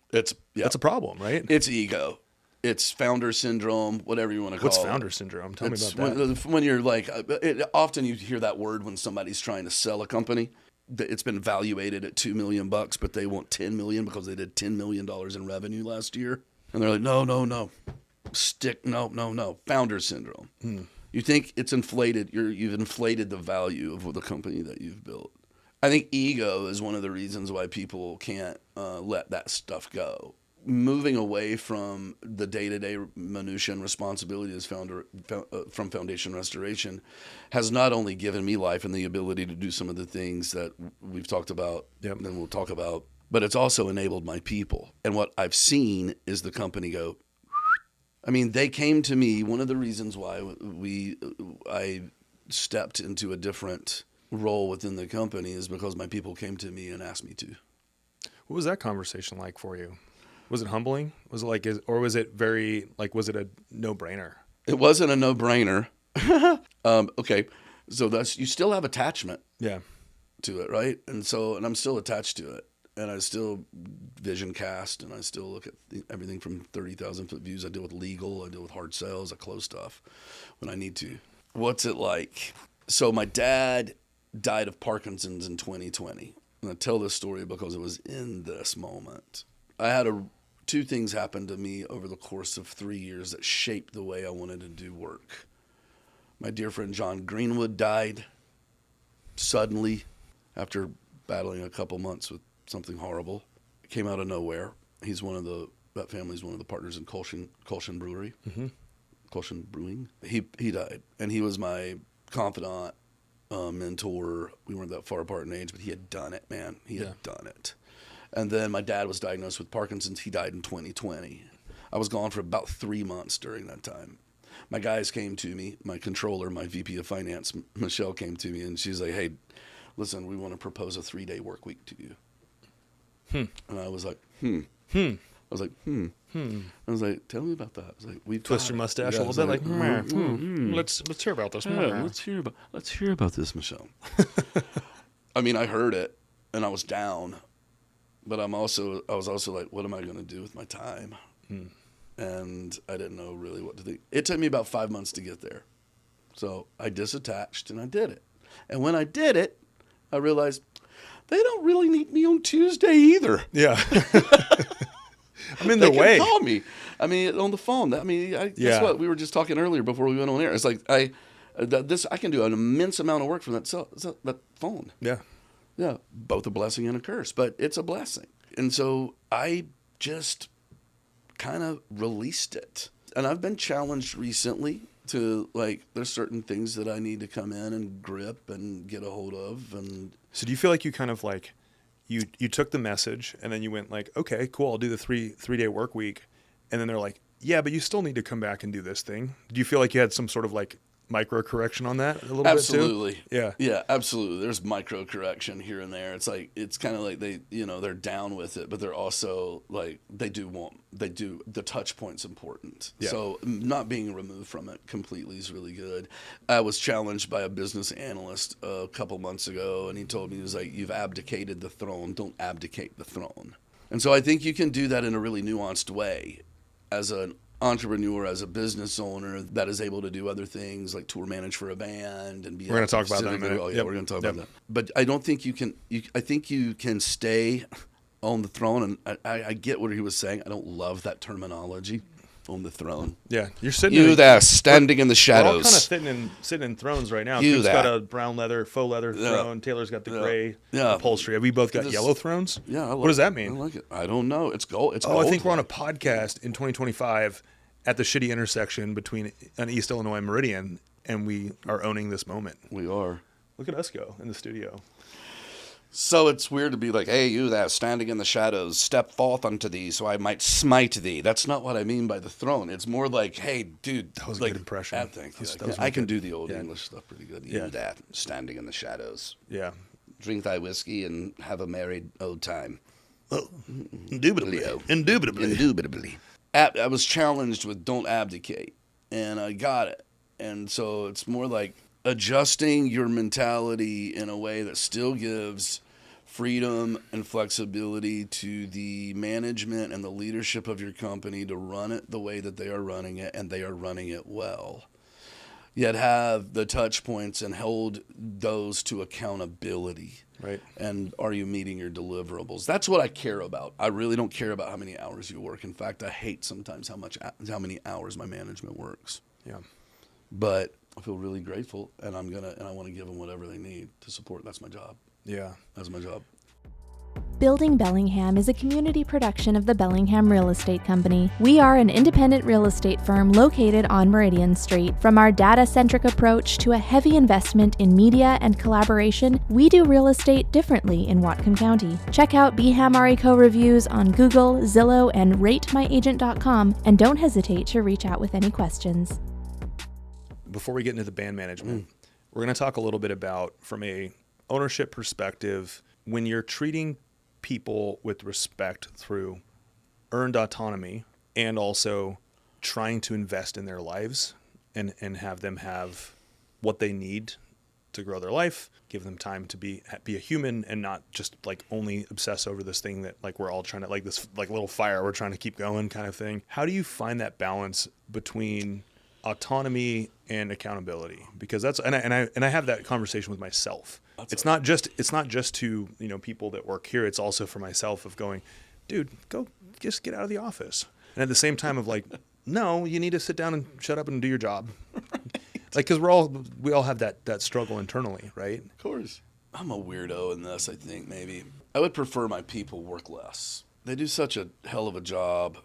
that's a problem, right? It's ego. It's founder syndrome, whatever you want to call it. What's founder syndrome? Tell me about that. When you're like, often you hear that word when somebody's trying to sell a company. It's been valuated at $2 million, but they want $10 million because they did $10 million in revenue last year. And they're like, no. No. Founder syndrome. You think it's inflated. You've inflated the value of the company that you've built. I think ego is one of the reasons why people can't let that stuff go. Moving away from the day-to-day minutia and responsibility as founder from Foundation Restoration has not only given me life and the ability to do some of the things that we've talked about and we'll talk about, but it's also enabled my people. And what I've seen is the company go, I mean, they came to me. One of the reasons why I stepped into a different role within the company is because my people came to me and asked me to. What was that conversation like for you? Was it humbling? Was it like, or was it very, like, was it a no-brainer? It wasn't a no-brainer. Okay. So you still have attachment to it, right? And I'm still attached to it. And I still vision cast, and I still look at everything from 30,000 foot views. I deal with legal, I deal with hard sales, I close stuff when I need to. What's it like? So my dad died of Parkinson's in 2020. And I tell this story because it was in this moment. I had two things happen to me over the course of 3 years that shaped the way I wanted to do work. My dear friend John Greenwood died suddenly after battling a couple months with something horrible. It came out of nowhere. That family's one of the partners in Kolshin Brewery. Mm-hmm. Kolshin Brewing. He died, and he was my confidant, mentor. We weren't that far apart in age, but he had done it, man. He had done it. And then my dad was diagnosed with Parkinson's. He died in 2020. I was gone for about 3 months during that time. My guys came to me, my controller, my VP of finance, Michelle, came to me, and she's like, hey, listen, we want to propose a 3-day work week to you. And I was like, I was like, I was like, tell me about that. I was like, we twist your mustache a little bit, let's hear about this. Let's hear about this, Michelle. I mean, I heard it, and I was down. But I was also like, what am I going to do with my time? And I didn't know really what to think. It took me about 5 months to get there. So I disattached and I did it. And when I did it, I realized they don't really need me on Tuesday either. Yeah. I'm in their way. They can call me. I mean, on the phone. I mean, guess what? We were just talking earlier before we went on air. It's like I can do an immense amount of work from that phone. Yeah. Yeah, both a blessing and a curse, but it's a blessing. And so I just kind of released it. And I've been challenged recently to, like, there's certain things that I need to come in and grip and get a hold of. And so do you feel like you kind of like, you took the message and then you went like, okay, cool, I'll do the three-day work week. And then they're like, yeah, but you still need to come back and do this thing. Do you feel like you had some sort of like micro correction on that a little absolutely. bit too? Yeah, absolutely. There's micro correction here and there. It's like, it's kind of like they're down with it, but they're also like, the touch point's important. Yeah. So not being removed from it completely is really good. I was challenged by a business analyst a couple months ago, and he told me, he was like, you've abdicated the throne, don't abdicate the throne. And so I think you can do that in a really nuanced way as an entrepreneur, as a business owner that is able to do other things like tour manage for a band and be. We're going to talk about that in a minute. Oh yeah, we're going to talk about that. But I don't think you can. I think you can stay on the throne, and I get what he was saying. I don't love that terminology, on the throne. Yeah, you're sitting. You there, standing in the shadows. We're all kind of sitting in thrones right now. You've got a brown faux leather throne. Taylor's got the gray upholstery. Have we both got yellow thrones? Yeah. What does that mean? I like it. I don't know. It's gold. It's gold. I think we're on a podcast in 2025 at the shitty intersection between an East Illinois Meridian, and we are owning this moment. We are. Look at us go in the studio. So it's weird to be like, hey, you there, standing in the shadows, step forth unto thee, so I might smite thee. That's not what I mean by the throne. It's more like, hey, dude. That was like, a good impression. I can do the old English stuff pretty good. You there, standing in the shadows. Yeah. drink thy whiskey, and have a merry old time. Oh, indubitably. Indubitably. I was challenged with don't abdicate, and I got it. And so it's more like adjusting your mentality in a way that still gives freedom and flexibility to the management and the leadership of your company to run it the way that they are running it, and they are running it well. Yet have the touch points and hold those to accountability. Right. And are you meeting your deliverables? That's what I care about. I really don't care about how many hours you work. In fact, I hate sometimes how many hours my management works. Yeah. But I feel really grateful, and I want to give them whatever they need to support. That's my job. Yeah. That's my job. Building Bellingham is a community production of the Bellingham Real Estate Company. We are an independent real estate firm located on Meridian Street. From our data-centric approach to a heavy investment in media and collaboration, we do real estate differently in Whatcom County. Check out Bellingham Real Estate Co reviews on Google, Zillow, and ratemyagent.com, and don't hesitate to reach out with any questions. Before we get into the band management, we're going to talk a little bit about, from a ownership perspective, when you're treating people with respect through earned autonomy and also trying to invest in their lives and have them have what they need to grow their life, give them time to be a human and not just like only obsess over this thing that like we're all trying to, like this like little fire we're trying to keep going kind of thing. How do you find that balance between autonomy and accountability? Because that's and I have that conversation with myself. It's not just to, people that work here. It's also for myself of going, dude, go just get out of the office. And at the same time of like, no, you need to sit down and shut up and do your job. Like, because we all have that struggle internally, right? Of course. I'm a weirdo in this, I think, maybe. I would prefer my people work less. They do such a hell of a job.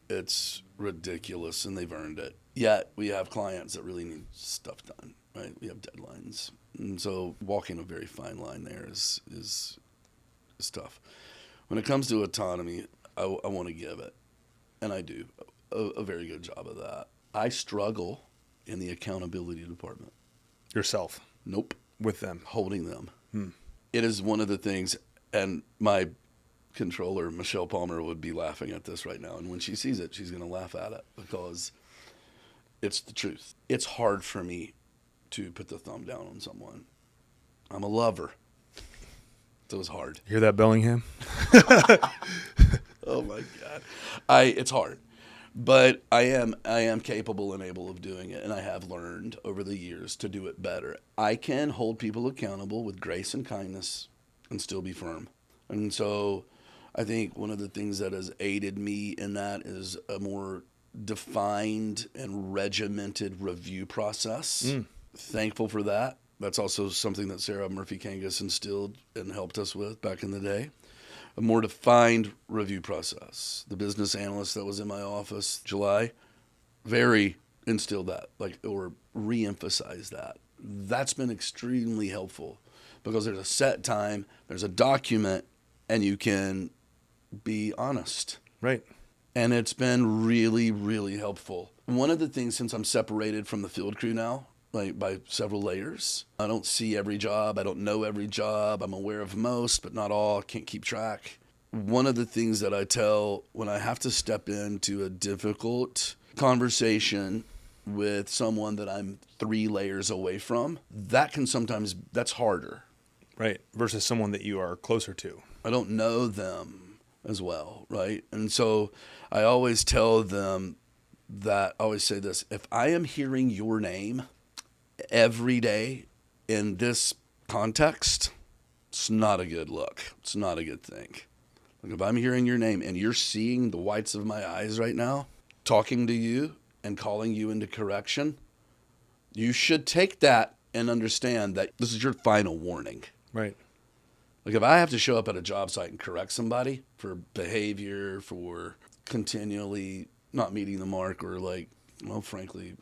It's ridiculous, and they've earned it. Yet we have clients that really need stuff done, right? We have deadlines. And so walking a very fine line there is tough. When it comes to autonomy, I want to give it, and I do a very good job of that. I struggle in the accountability department. Yourself? Nope. With them? Holding them. It is one of the things, and my controller, Michelle Palmer, would be laughing at this right now, and when she sees it, she's going to laugh at it because it's the truth. It's hard for me to put the thumb down on someone. I'm a lover. So it's hard. Hear that, Bellingham? Oh my God. It's hard. But I am capable and able of doing it, and I have learned over the years to do it better. I can hold people accountable with grace and kindness and still be firm. And so I think one of the things that has aided me in that is a more defined and regimented review process. Thankful for that. That's also something that Sarah Murphy-Kangas instilled and helped us with back in the day. A more defined review process. The business analyst that was in my office July very instilled that, or re-emphasized that. That's been extremely helpful because there's a set time, there's a document, and you can be honest. Right. And it's been really, really helpful. One of the things, since I'm separated from the field crew now, by several layers. I don't see every job. I don't know every job. I'm aware of most, but not all. I can't keep track. One of the things that I tell when I have to step into a difficult conversation with someone that I'm 3 layers away from, that's harder. Right. Versus someone that you are closer to. I don't know them as well, right? And so I always tell them that, I always say this, if I am hearing your name every day in this context, it's not a good look. It's not a good thing. Like if I'm hearing your name and you're seeing the whites of my eyes right now, talking to you and calling you into correction, you should take that and understand that this is your final warning. Right. Like if I have to show up at a job site and correct somebody for behavior, for continually not meeting the mark, or frankly,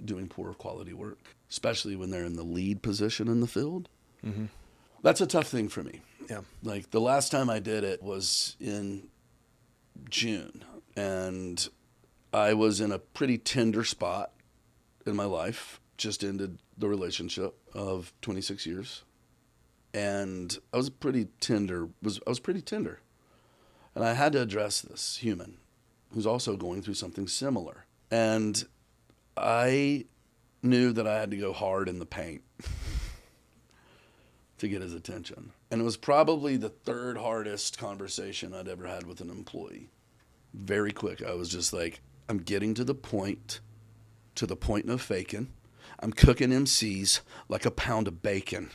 doing poor quality work, especially when they're in the lead position in the field. Mm-hmm. That's a tough thing for me. Yeah. Like the last time I did it was in June, and I was in a pretty tender spot in my life, just ended the relationship of 26 years. And I was pretty tender. And I had to address this human who's also going through something similar. And I knew that I had to go hard in the paint to get his attention. And it was probably the third hardest conversation I'd ever had with an employee. Very quick. I was just like, I'm getting to the point of faking. I'm cooking MCs like a pound of bacon.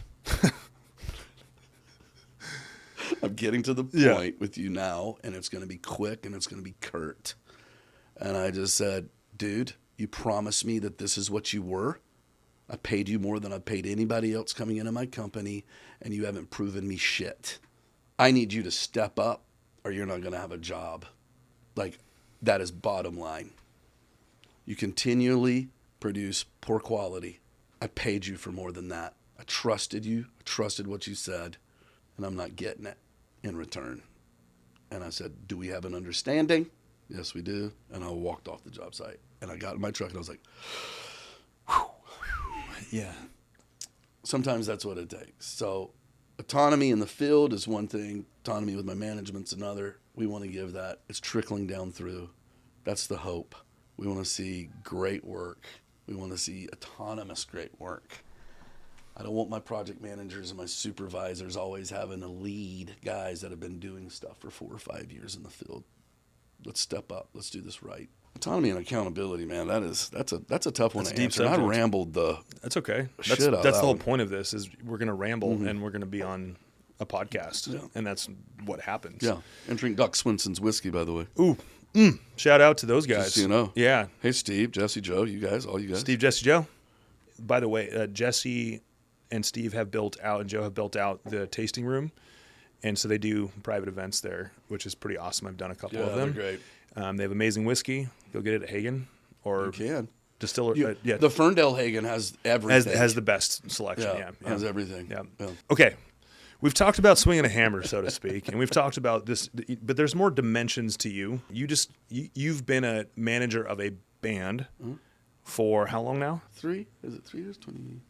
I'm getting to the point with you now, and it's going to be quick and it's going to be curt. And I just said, dude, you promised me that this is what you were. I paid you more than I paid anybody else coming into my company, and you haven't proven me shit. I need you to step up or you're not going to have a job. Like, that is bottom line. You continually produce poor quality. I paid you for more than that. I trusted you. I trusted what you said, and I'm not getting it in return. And I said, do we have an understanding? Yes, we do. And I walked off the job site, and I got in my truck, and I was like, whew. Yeah. Sometimes that's what it takes. So autonomy in the field is one thing. Autonomy with my management's another. We want to give that. It's trickling down through. That's the hope. We want to see great work. We want to see autonomous great work. I don't want my project managers and my supervisors always having to lead guys that have been doing stuff for 4 or 5 years in the field. Let's step up. Let's do this right. Autonomy and accountability, man. That's a tough one to answer. I rambled the. That's okay. That's the whole point of this is we're going to ramble and we're going to be on a podcast, and that's what happens. Yeah, and drink Doc Swinson's whiskey, by the way. Ooh, shout out to those guys. Just so you know. Yeah. Hey, Steve, Jesse, Joe, you guys, all you guys. Steve, Jesse, Joe. By the way, Jesse and Steve have built out, and Joe have built out the tasting room, and so they do private events there, which is pretty awesome. I've done a couple of them. They're great. They have amazing whiskey. You'll get it at Hagen or You can. Distiller. The Ferndale Hagen has everything. Has the best selection. Yeah. Has everything. Yeah. Okay. We've talked about swinging a hammer, so to speak, and we've talked about this, but there's more dimensions to you. You've been a manager of a band for how long now? 3? Is it 3 years? 20?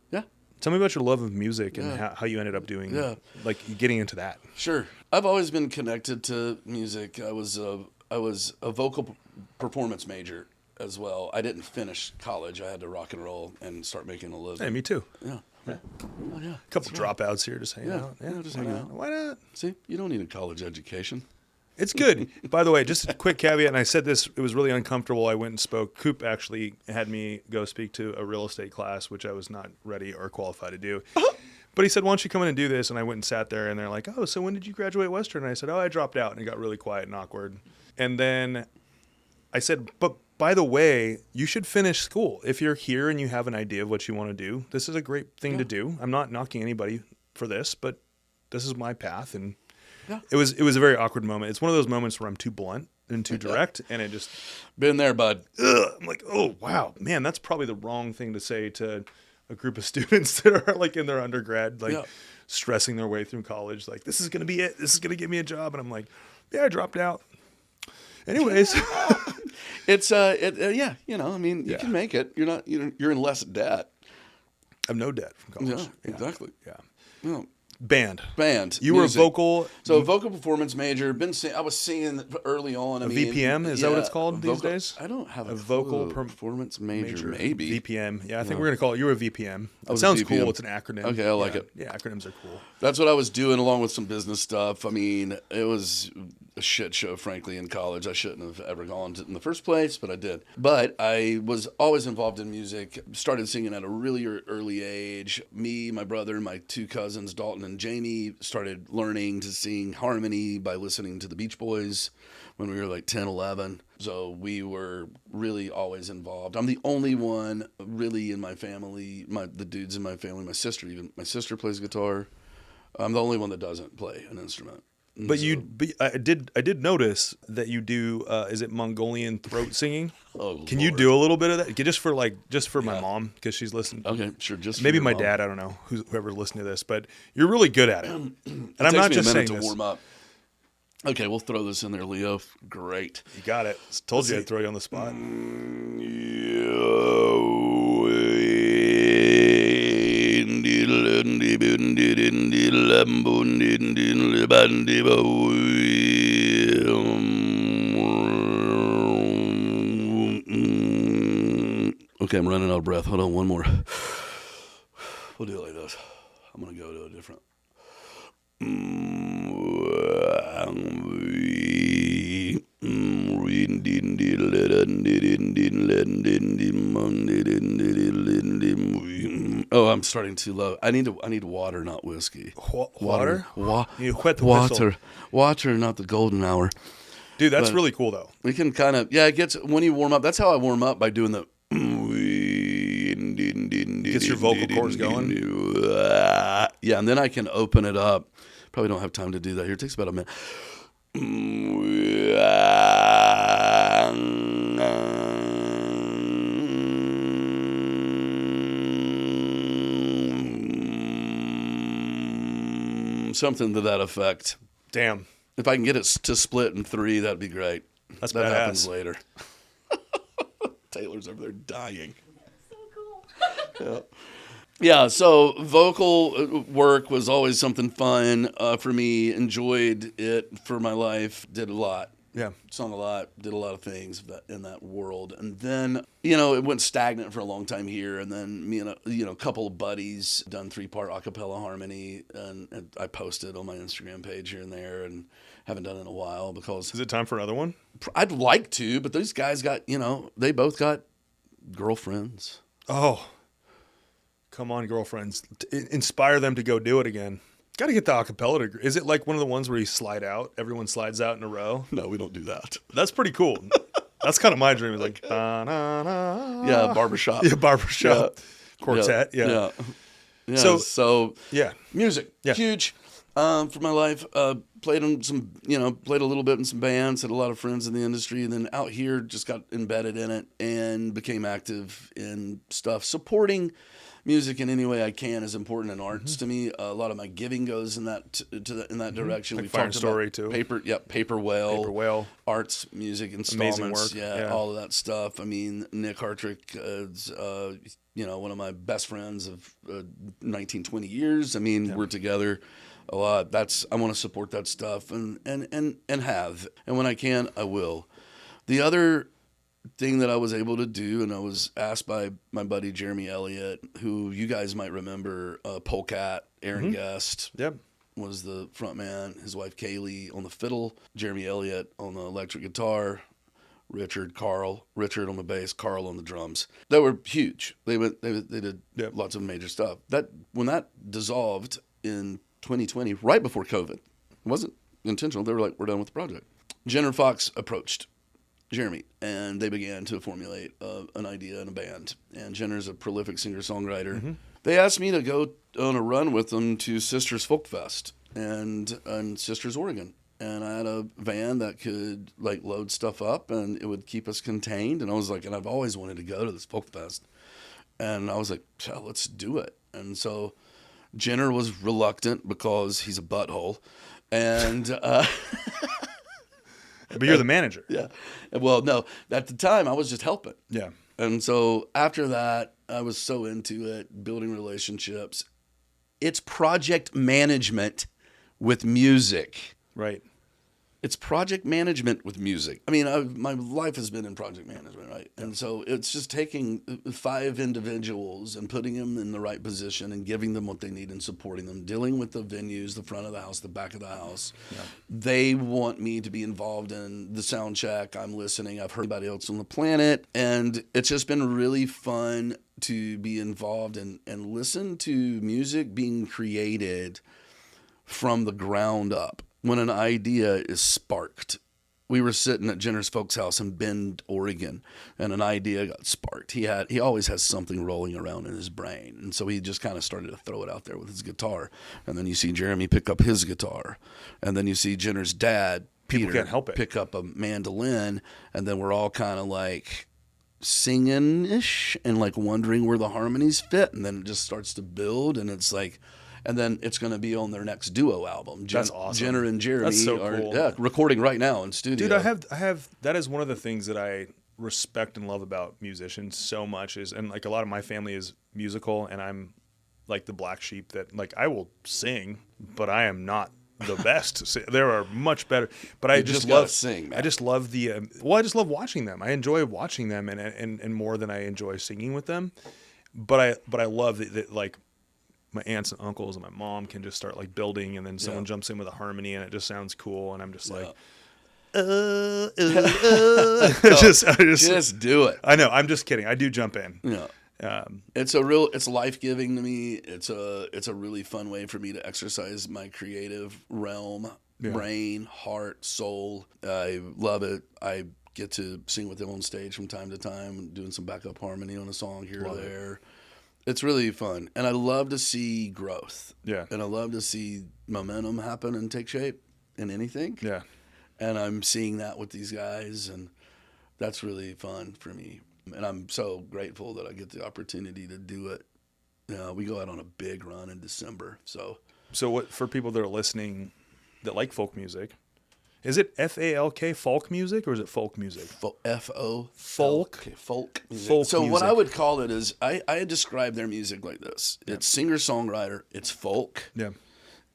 Yeah. Tell me about your love of music and how you ended up doing, like getting into that. Sure. I've always been connected to music. I was a vocal performance major as well. I didn't finish college. I had to rock and roll and start making a living. Hey, me too. Yeah. Oh, yeah. A couple dropouts here, just hanging out. Yeah, just hanging out. Why not? See, you don't need a college education. It's good. By the way, just a quick caveat, and I said this, it was really uncomfortable. I went and spoke. Coop actually had me go speak to a real estate class, which I was not ready or qualified to do. But he said, why don't you come in and do this? And I went and sat there, and they're like, oh, so when did you graduate Western? And I said, oh, I dropped out. And it got really quiet and awkward. And then I said, but by the way, you should finish school. If you're here and you have an idea of what you want to do, this is a great thing to do. I'm not knocking anybody for this, but this is my path. And it was a very awkward moment. It's one of those moments where I'm too blunt and too direct, and it just... Been there, bud. I'm like, oh, wow. Man, that's probably the wrong thing to say to a group of students that are like in their undergrad, like stressing their way through college. Like, this is going to be it. This is going to get me a job. And I'm like, yeah, I dropped out. Anyways... It's you know, I mean, you can make it. You're in less debt. I have no debt from college. Yeah, exactly. Yeah. No. Band. You music. Were a vocal. So vocal performance major. I was singing early on. VPM, is that what it's called these days? I don't have a vocal performance major. Maybe VPM. Yeah, I think we're gonna call it. You were a VPM. It sounds cool. It's an acronym. Okay, I like it. Yeah, acronyms are cool. That's what I was doing along with some business stuff. I mean, it was a shit show, frankly, in college. I shouldn't have ever gone to in the first place, but I did. But I was always involved in music. Started singing at a really early age. Me, my brother, my 2 cousins, Dalton and Jamie, started learning to sing harmony by listening to the Beach Boys when we were like 10, 11. So we were really always involved. I'm the only one really in my family, the dudes in my family, my sister plays guitar. I'm the only one that doesn't play an instrument. But I did notice that you do. Is it Mongolian throat singing? Oh, can you do a little bit of that? Just for my mom, because she's listening. Okay, sure. Just maybe my dad. I don't know whoever's listening to this, but you're really good at it. And I'm not just saying this. Warm up. Okay, we'll throw this in there, Leo. Great. You got it. Told you I'd throw you on the spot. Okay, I'm running out of breath. Hold on, one more. We'll do it like this. I'm going to go to a different. Oh, I'm starting too low. I need water, not whiskey. Water? You wet the water. whistle. Water, not the golden hour. Dude, that's But really cool, though. We can kind of, it gets, when you warm up, that's how I warm up, by doing the. Gets your vocal cords going. Yeah, and then I can open it up. Probably don't have time to do that here. It takes about a minute. Something to that effect. Damn. If I can get it to split in 3, that'd be great. That badass. Happens later. Taylor's over there dying. So cool. Yeah, so vocal work was always something fun for me. Enjoyed it for my life. Did a lot. Yeah. Sung a lot. Did a lot of things in that world. And then, it went stagnant for a long time here. And then me and a couple of buddies done 3-part a cappella harmony. And I posted on my Instagram page here and there, and haven't done it in a while because. Is it time for another one? I'd like to, but these guys got, they both got girlfriends. Oh. Come on, girlfriends. Inspire them to go do it again. Got to get the acapella degree. Is it like one of the ones where you slide out? Everyone slides out in a row? No, we don't do that. That's pretty cool. That's kind of my dream. It's like, yeah, barbershop. Yeah, barbershop. Yeah. Quartet. Yeah. So yeah. Music. Yeah. Huge for my life. Played in some, played a little bit in some bands, had a lot of friends in the industry, and then out here just got embedded in it and became active in stuff. Supporting music in any way I can is important in arts to me. A lot of my giving goes in that in that direction. Like We've Fire talked Story about too. Paper Whale, arts, music, installments, Amazing work. all of that stuff. I mean, Nick Hartrick is one of my best friends of 19, 20 years. I mean, we're together a lot. I want to support that stuff and have. And when I can, I will. The other thing that I was able to do, and I was asked by my buddy Jeremy Elliott, who you guys might remember, Polecat, Aaron Guest was the front man, his wife Kaylee on the fiddle, Jeremy Elliott on the electric guitar, Richard on the bass, Carl on the drums. They were huge. They did lots of major stuff. That when that dissolved in 2020, right before COVID, it wasn't intentional. They were like, we're done with the project. Jenner Fox approached Jeremy, and they began to formulate an idea in a band. And Jenner's a prolific singer-songwriter. They asked me to go on a run with them to Sisters Folk Fest and Sisters, Oregon. And I had a van that could load stuff up, and it would keep us contained. And I was like, and I've always wanted to go to this Folk Fest. And I was like, yeah, let's do it. And so Jenner was reluctant because he's a butthole. And but you're the manager. Yeah. Well, no, at the time I was just helping. Yeah. And so after that, I was so into it, building relationships. It's project management with music. Right. It's project management with music. I mean, my life has been in project management, right? And so it's just taking 5 individuals and putting them in the right position and giving them what they need and supporting them, dealing with the venues, the front of the house, the back of the house. Yeah. They want me to be involved in the sound check. I'm listening. I've heard anybody else on the planet. And it's just been really fun to be involved and listen to music being created from the ground up. When an idea is sparked. We were sitting at Jenner's folks' house in Bend, Oregon, and an idea got sparked. He always has something rolling around in his brain, and so he just kind of started to throw it out there with his guitar. And then you see Jeremy pick up his guitar, and then you see Jenner's dad, Peter, can't help it, pick up a mandolin, and then we're all kind of like singing-ish and like wondering where the harmonies fit, and then it just starts to build, and it's like. And then it's going to be on their next duo album. That's awesome. Jenner and Jeremy are cool. recording right now in studio. Dude, I have. That is one of the things that I respect and love about musicians so much. And like a lot of my family is musical, and I'm like the black sheep that like I will sing, but I am not the best. There are much better, but I just love sing, man. I just love I just love watching them. I enjoy watching them and more than I enjoy singing with them. But I love that like my aunts and uncles and my mom can just start like building, and then someone jumps in with a harmony and it just sounds cool, and I'm just like just do it. I know, I'm just kidding. I do jump in. Yeah. It's life-giving to me. It's a really fun way for me to exercise my creative realm, brain, heart, soul. I love it. I get to sing with them on stage from time to time, doing some backup harmony on a song here or there. It's really fun. And I love to see growth. Yeah. And I love to see momentum happen and take shape in anything. Yeah. And I'm seeing that with these guys, and that's really fun for me. And I'm so grateful that I get the opportunity to do it. We go out on a big run in December. So what, for people that are listening that like folk music, is it FALK folk music, or is it folk music? F-O. Folk. Okay, folk music. Folk so music. What I would call it is, I describe their music like this. It's singer-songwriter. It's folk. Yeah.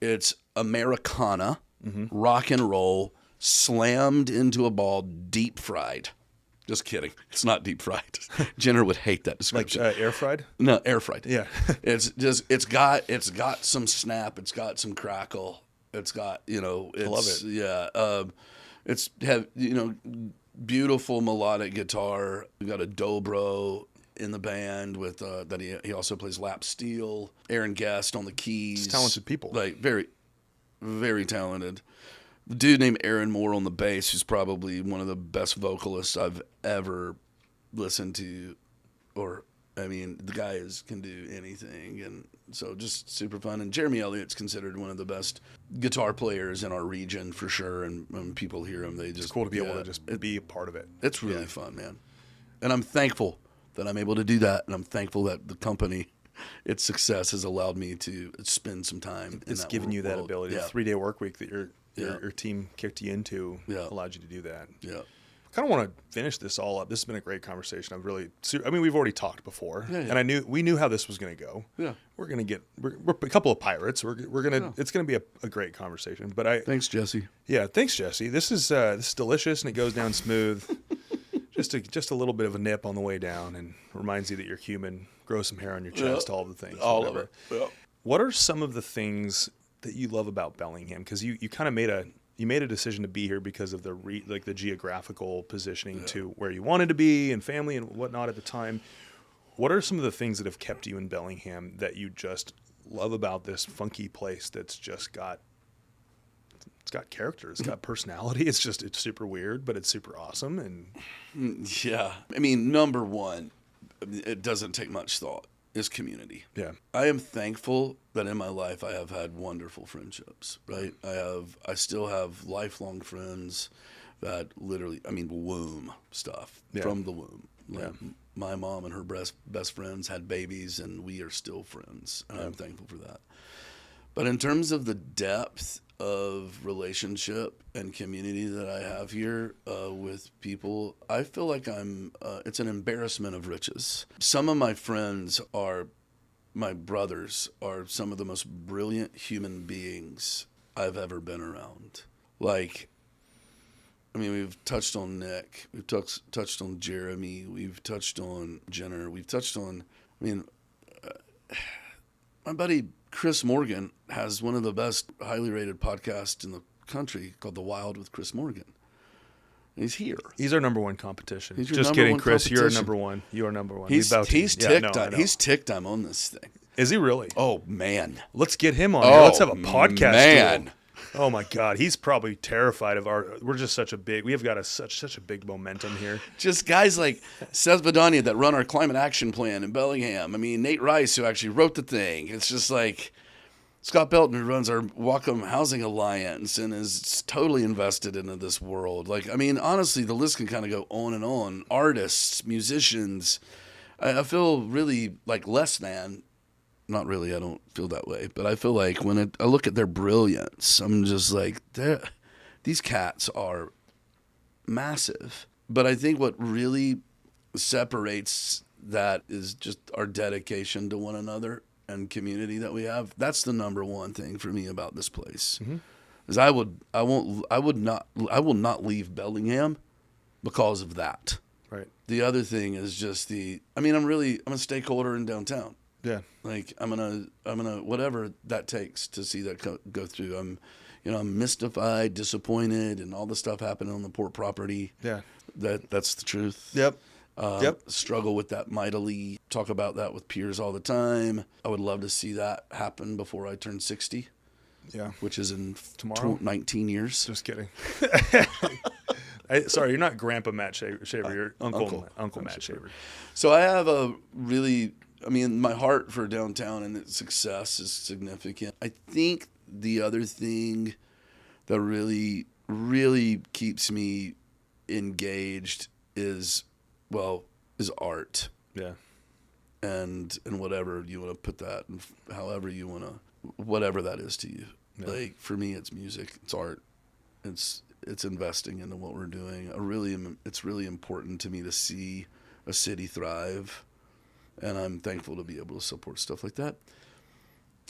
It's Americana, rock and roll, slammed into a ball, deep fried. Just kidding. It's not deep fried. Jenner would hate that description. Like air fried? No, air fried. Yeah. it's got some snap. It's got some crackle. It's got, I love it. Yeah. It's have, beautiful melodic guitar. We got a dobro in the band with that he also plays lap steel. Aaron Guest on the keys. It's talented people. Like very, very talented. The dude named Aaron Moore on the bass, who's probably one of the best vocalists I've ever listened to. The guy can do anything, and so just super fun. And Jeremy Elliott's considered one of the best guitar players in our region for sure. And when people hear him, it's cool to be able to just be a part of it. It's really fun, man. And I'm thankful that I'm able to do that, and I'm thankful that the company, its success, has allowed me to spend some time. It's given you that ability. The 3-day work week that your team kicked you into allowed you to do that. Yeah. I kind of want to finish this all up. This has been a great conversation. We've already talked before, and we knew how this was going to go. Yeah. We're a couple of pirates. It's going to be a great conversation. But thanks, Jesse. Yeah, thanks, Jesse. This is delicious, and it goes down smooth. just a little bit of a nip on the way down, and reminds you that you're human. Grow some hair on your chest, all the things. All of it. Yeah. What are some of the things that you love about Bellingham? Because you kind of made a decision to be here because of the geographical positioning to where you wanted to be and family and whatnot at the time. What are some of the things that have kept you in Bellingham that you just love about this funky place that's just got character, it's got personality, it's super weird, but it's super awesome? And yeah, number one, it doesn't take much thought, is community. Yeah. I am thankful that in my life I have had wonderful friendships, right? I still have lifelong friends that literally, womb stuff from the womb. Like my mom and her best friends had babies, and we are still friends, and I'm thankful for that. But in terms of the depth of relationship and community that I have here with people, I feel like it's an embarrassment of riches. Some of my friends my brothers are some of the most brilliant human beings I've ever been around. We've touched on Nick, we've touched on Jeremy, we've touched on Jenner, we've touched on, my buddy Chris Morgan has one of the best highly rated podcasts in the country called The Wild with Chris Morgan. And he's here. He's our number one competition. Just kidding, Chris. You're number one. You are number one. He's ticked I'm on this thing. Is he really? Oh, man. Let's get him on here. Let's have a podcast. Man. Oh, my God. He's probably terrified of we're just we have got such a big momentum here. Just guys like Seth Vidania that run our climate action plan in Bellingham. Nate Rice, who actually wrote the thing. It's just like Scott Belton, who runs our Wacom Housing Alliance and is totally invested into this world. Honestly, the list can kind of go on and on. Artists, musicians. I feel really like less than. Not really, I don't feel that way. But I feel like when I look at their brilliance, I'm just like, these cats are massive. But I think what really separates that is just our dedication to one another and community that we have. That's the number one thing for me about this place. Mm-hmm. Is I will not leave Bellingham because of that. Right. The other thing is just I'm a stakeholder in downtown. Yeah. Like I'm gonna whatever that takes to see that go through. I'm mystified, disappointed, and all the stuff happening on the port property. Yeah. That's the truth. Yep. Struggle with that mightily. Talk about that with peers all the time. I would love to see that happen before I turn 60. Yeah. Which is in tomorrow. 19 years. Just kidding. Sorry, you're not Grandpa Matt Shaver. You're Uncle Matt Shaver. So I have my heart for downtown and its success is significant. I think the other thing that really, really keeps me engaged is art. Yeah. And whatever you want to put that, and however you want to, whatever that is to you. Yeah. Like for me, it's music, it's art, it's investing into what we're doing. It's really important to me to see a city thrive, and I'm thankful to be able to support stuff like that.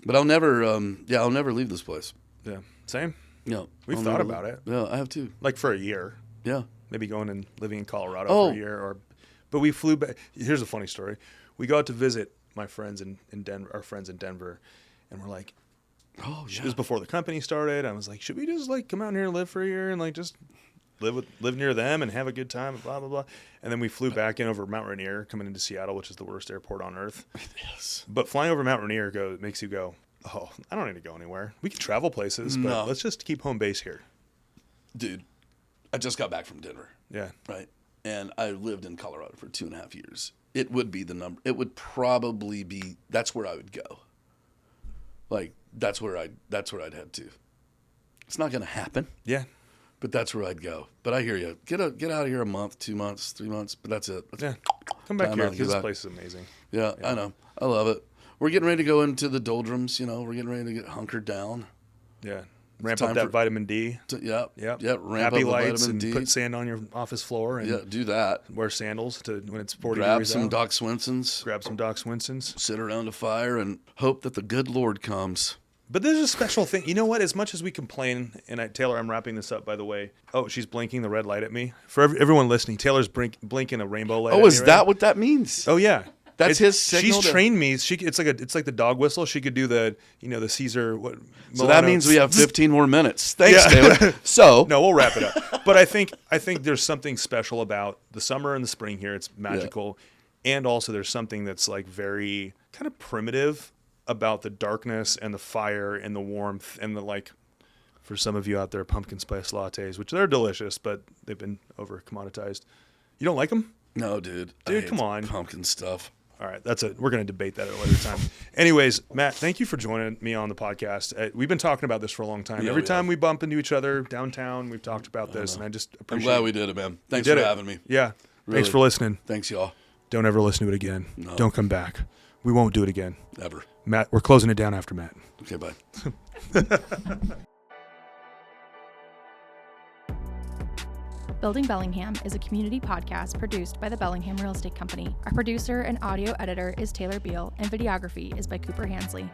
But I'll never leave this place. Yeah, same. Yeah, we've thought about it. Yeah, I have too. Like for a year. Yeah, maybe going and living in Colorado for a year, but we flew back. Here's a funny story. We go out to visit my friends in Denver, our friends in Denver, and we're like, oh, yeah. It was before the company started. I was like, should we just like come out here and live for a year and like just live near them and have a good time and blah, blah, blah. And then we flew back in over Mount Rainier coming into Seattle, which is the worst airport on earth. Yes. But flying over Mount Rainier makes you go, oh, I don't need to go anywhere. We can travel places, but let's just keep home base here. Dude, I just got back from Denver. Yeah. Right. And I lived in Colorado for 2.5 years. It would be the number. It would probably be, that's where I would go. Like, that's where I'd head to. It's not going to happen. Yeah. But that's where I'd go. But I hear you. Get out of here a month, 2 months, 3 months, but that's it. Yeah. Come back here because this place is amazing. Yeah, I know. I love it. We're getting ready to go into the doldrums, We're getting ready to get hunkered down. Yeah. Ramp up that vitamin D. Yep. Ramp Happy up lights vitamin and D. put sand on your office floor. And do that. Wear sandals when it's 40 Grab degrees some out. Doc Swinsons. Grab some Doc Swinsons. Sit around a fire and hope that the good Lord comes. But there's a special thing. You know what? As much as we complain, and Taylor, I'm wrapping this up, by the way. Oh, she's blinking the red light at me. For everyone listening, Taylor's blinking a rainbow light at me. Oh, is that what that means? Oh, yeah. That's his signal. She's trained me. It's like the dog whistle. She could do the Caesar. So that means we have 15 more minutes. Thanks, Taylor. So no, we'll wrap it up. But I think there's something special about the summer and the spring here. It's magical, and also there's something that's like very kind of primitive about the darkness and the fire and the warmth and the like. For some of you out there, pumpkin spice lattes, which they're delicious, but they've been over commoditized. You don't like them? No, dude. Come on. Pumpkin stuff. All right, we're going to debate that at a later time. Anyways, Matt, thank you for joining me on the podcast. We've been talking about this for a long time. Every time we bump into each other downtown, we've talked about this, and I just appreciate it. I'm glad we did it, man. Thanks for having me. Yeah. Really. Thanks for listening. Thanks, y'all. Don't ever listen to it again. No. Don't come back. We won't do it again. Ever. Matt, we're closing it down after Matt. Okay, bye. Building Bellingham is a community podcast produced by the Bellingham Real Estate Company. Our producer and audio editor is Taylor Beal, and videography is by Cooper Hansley.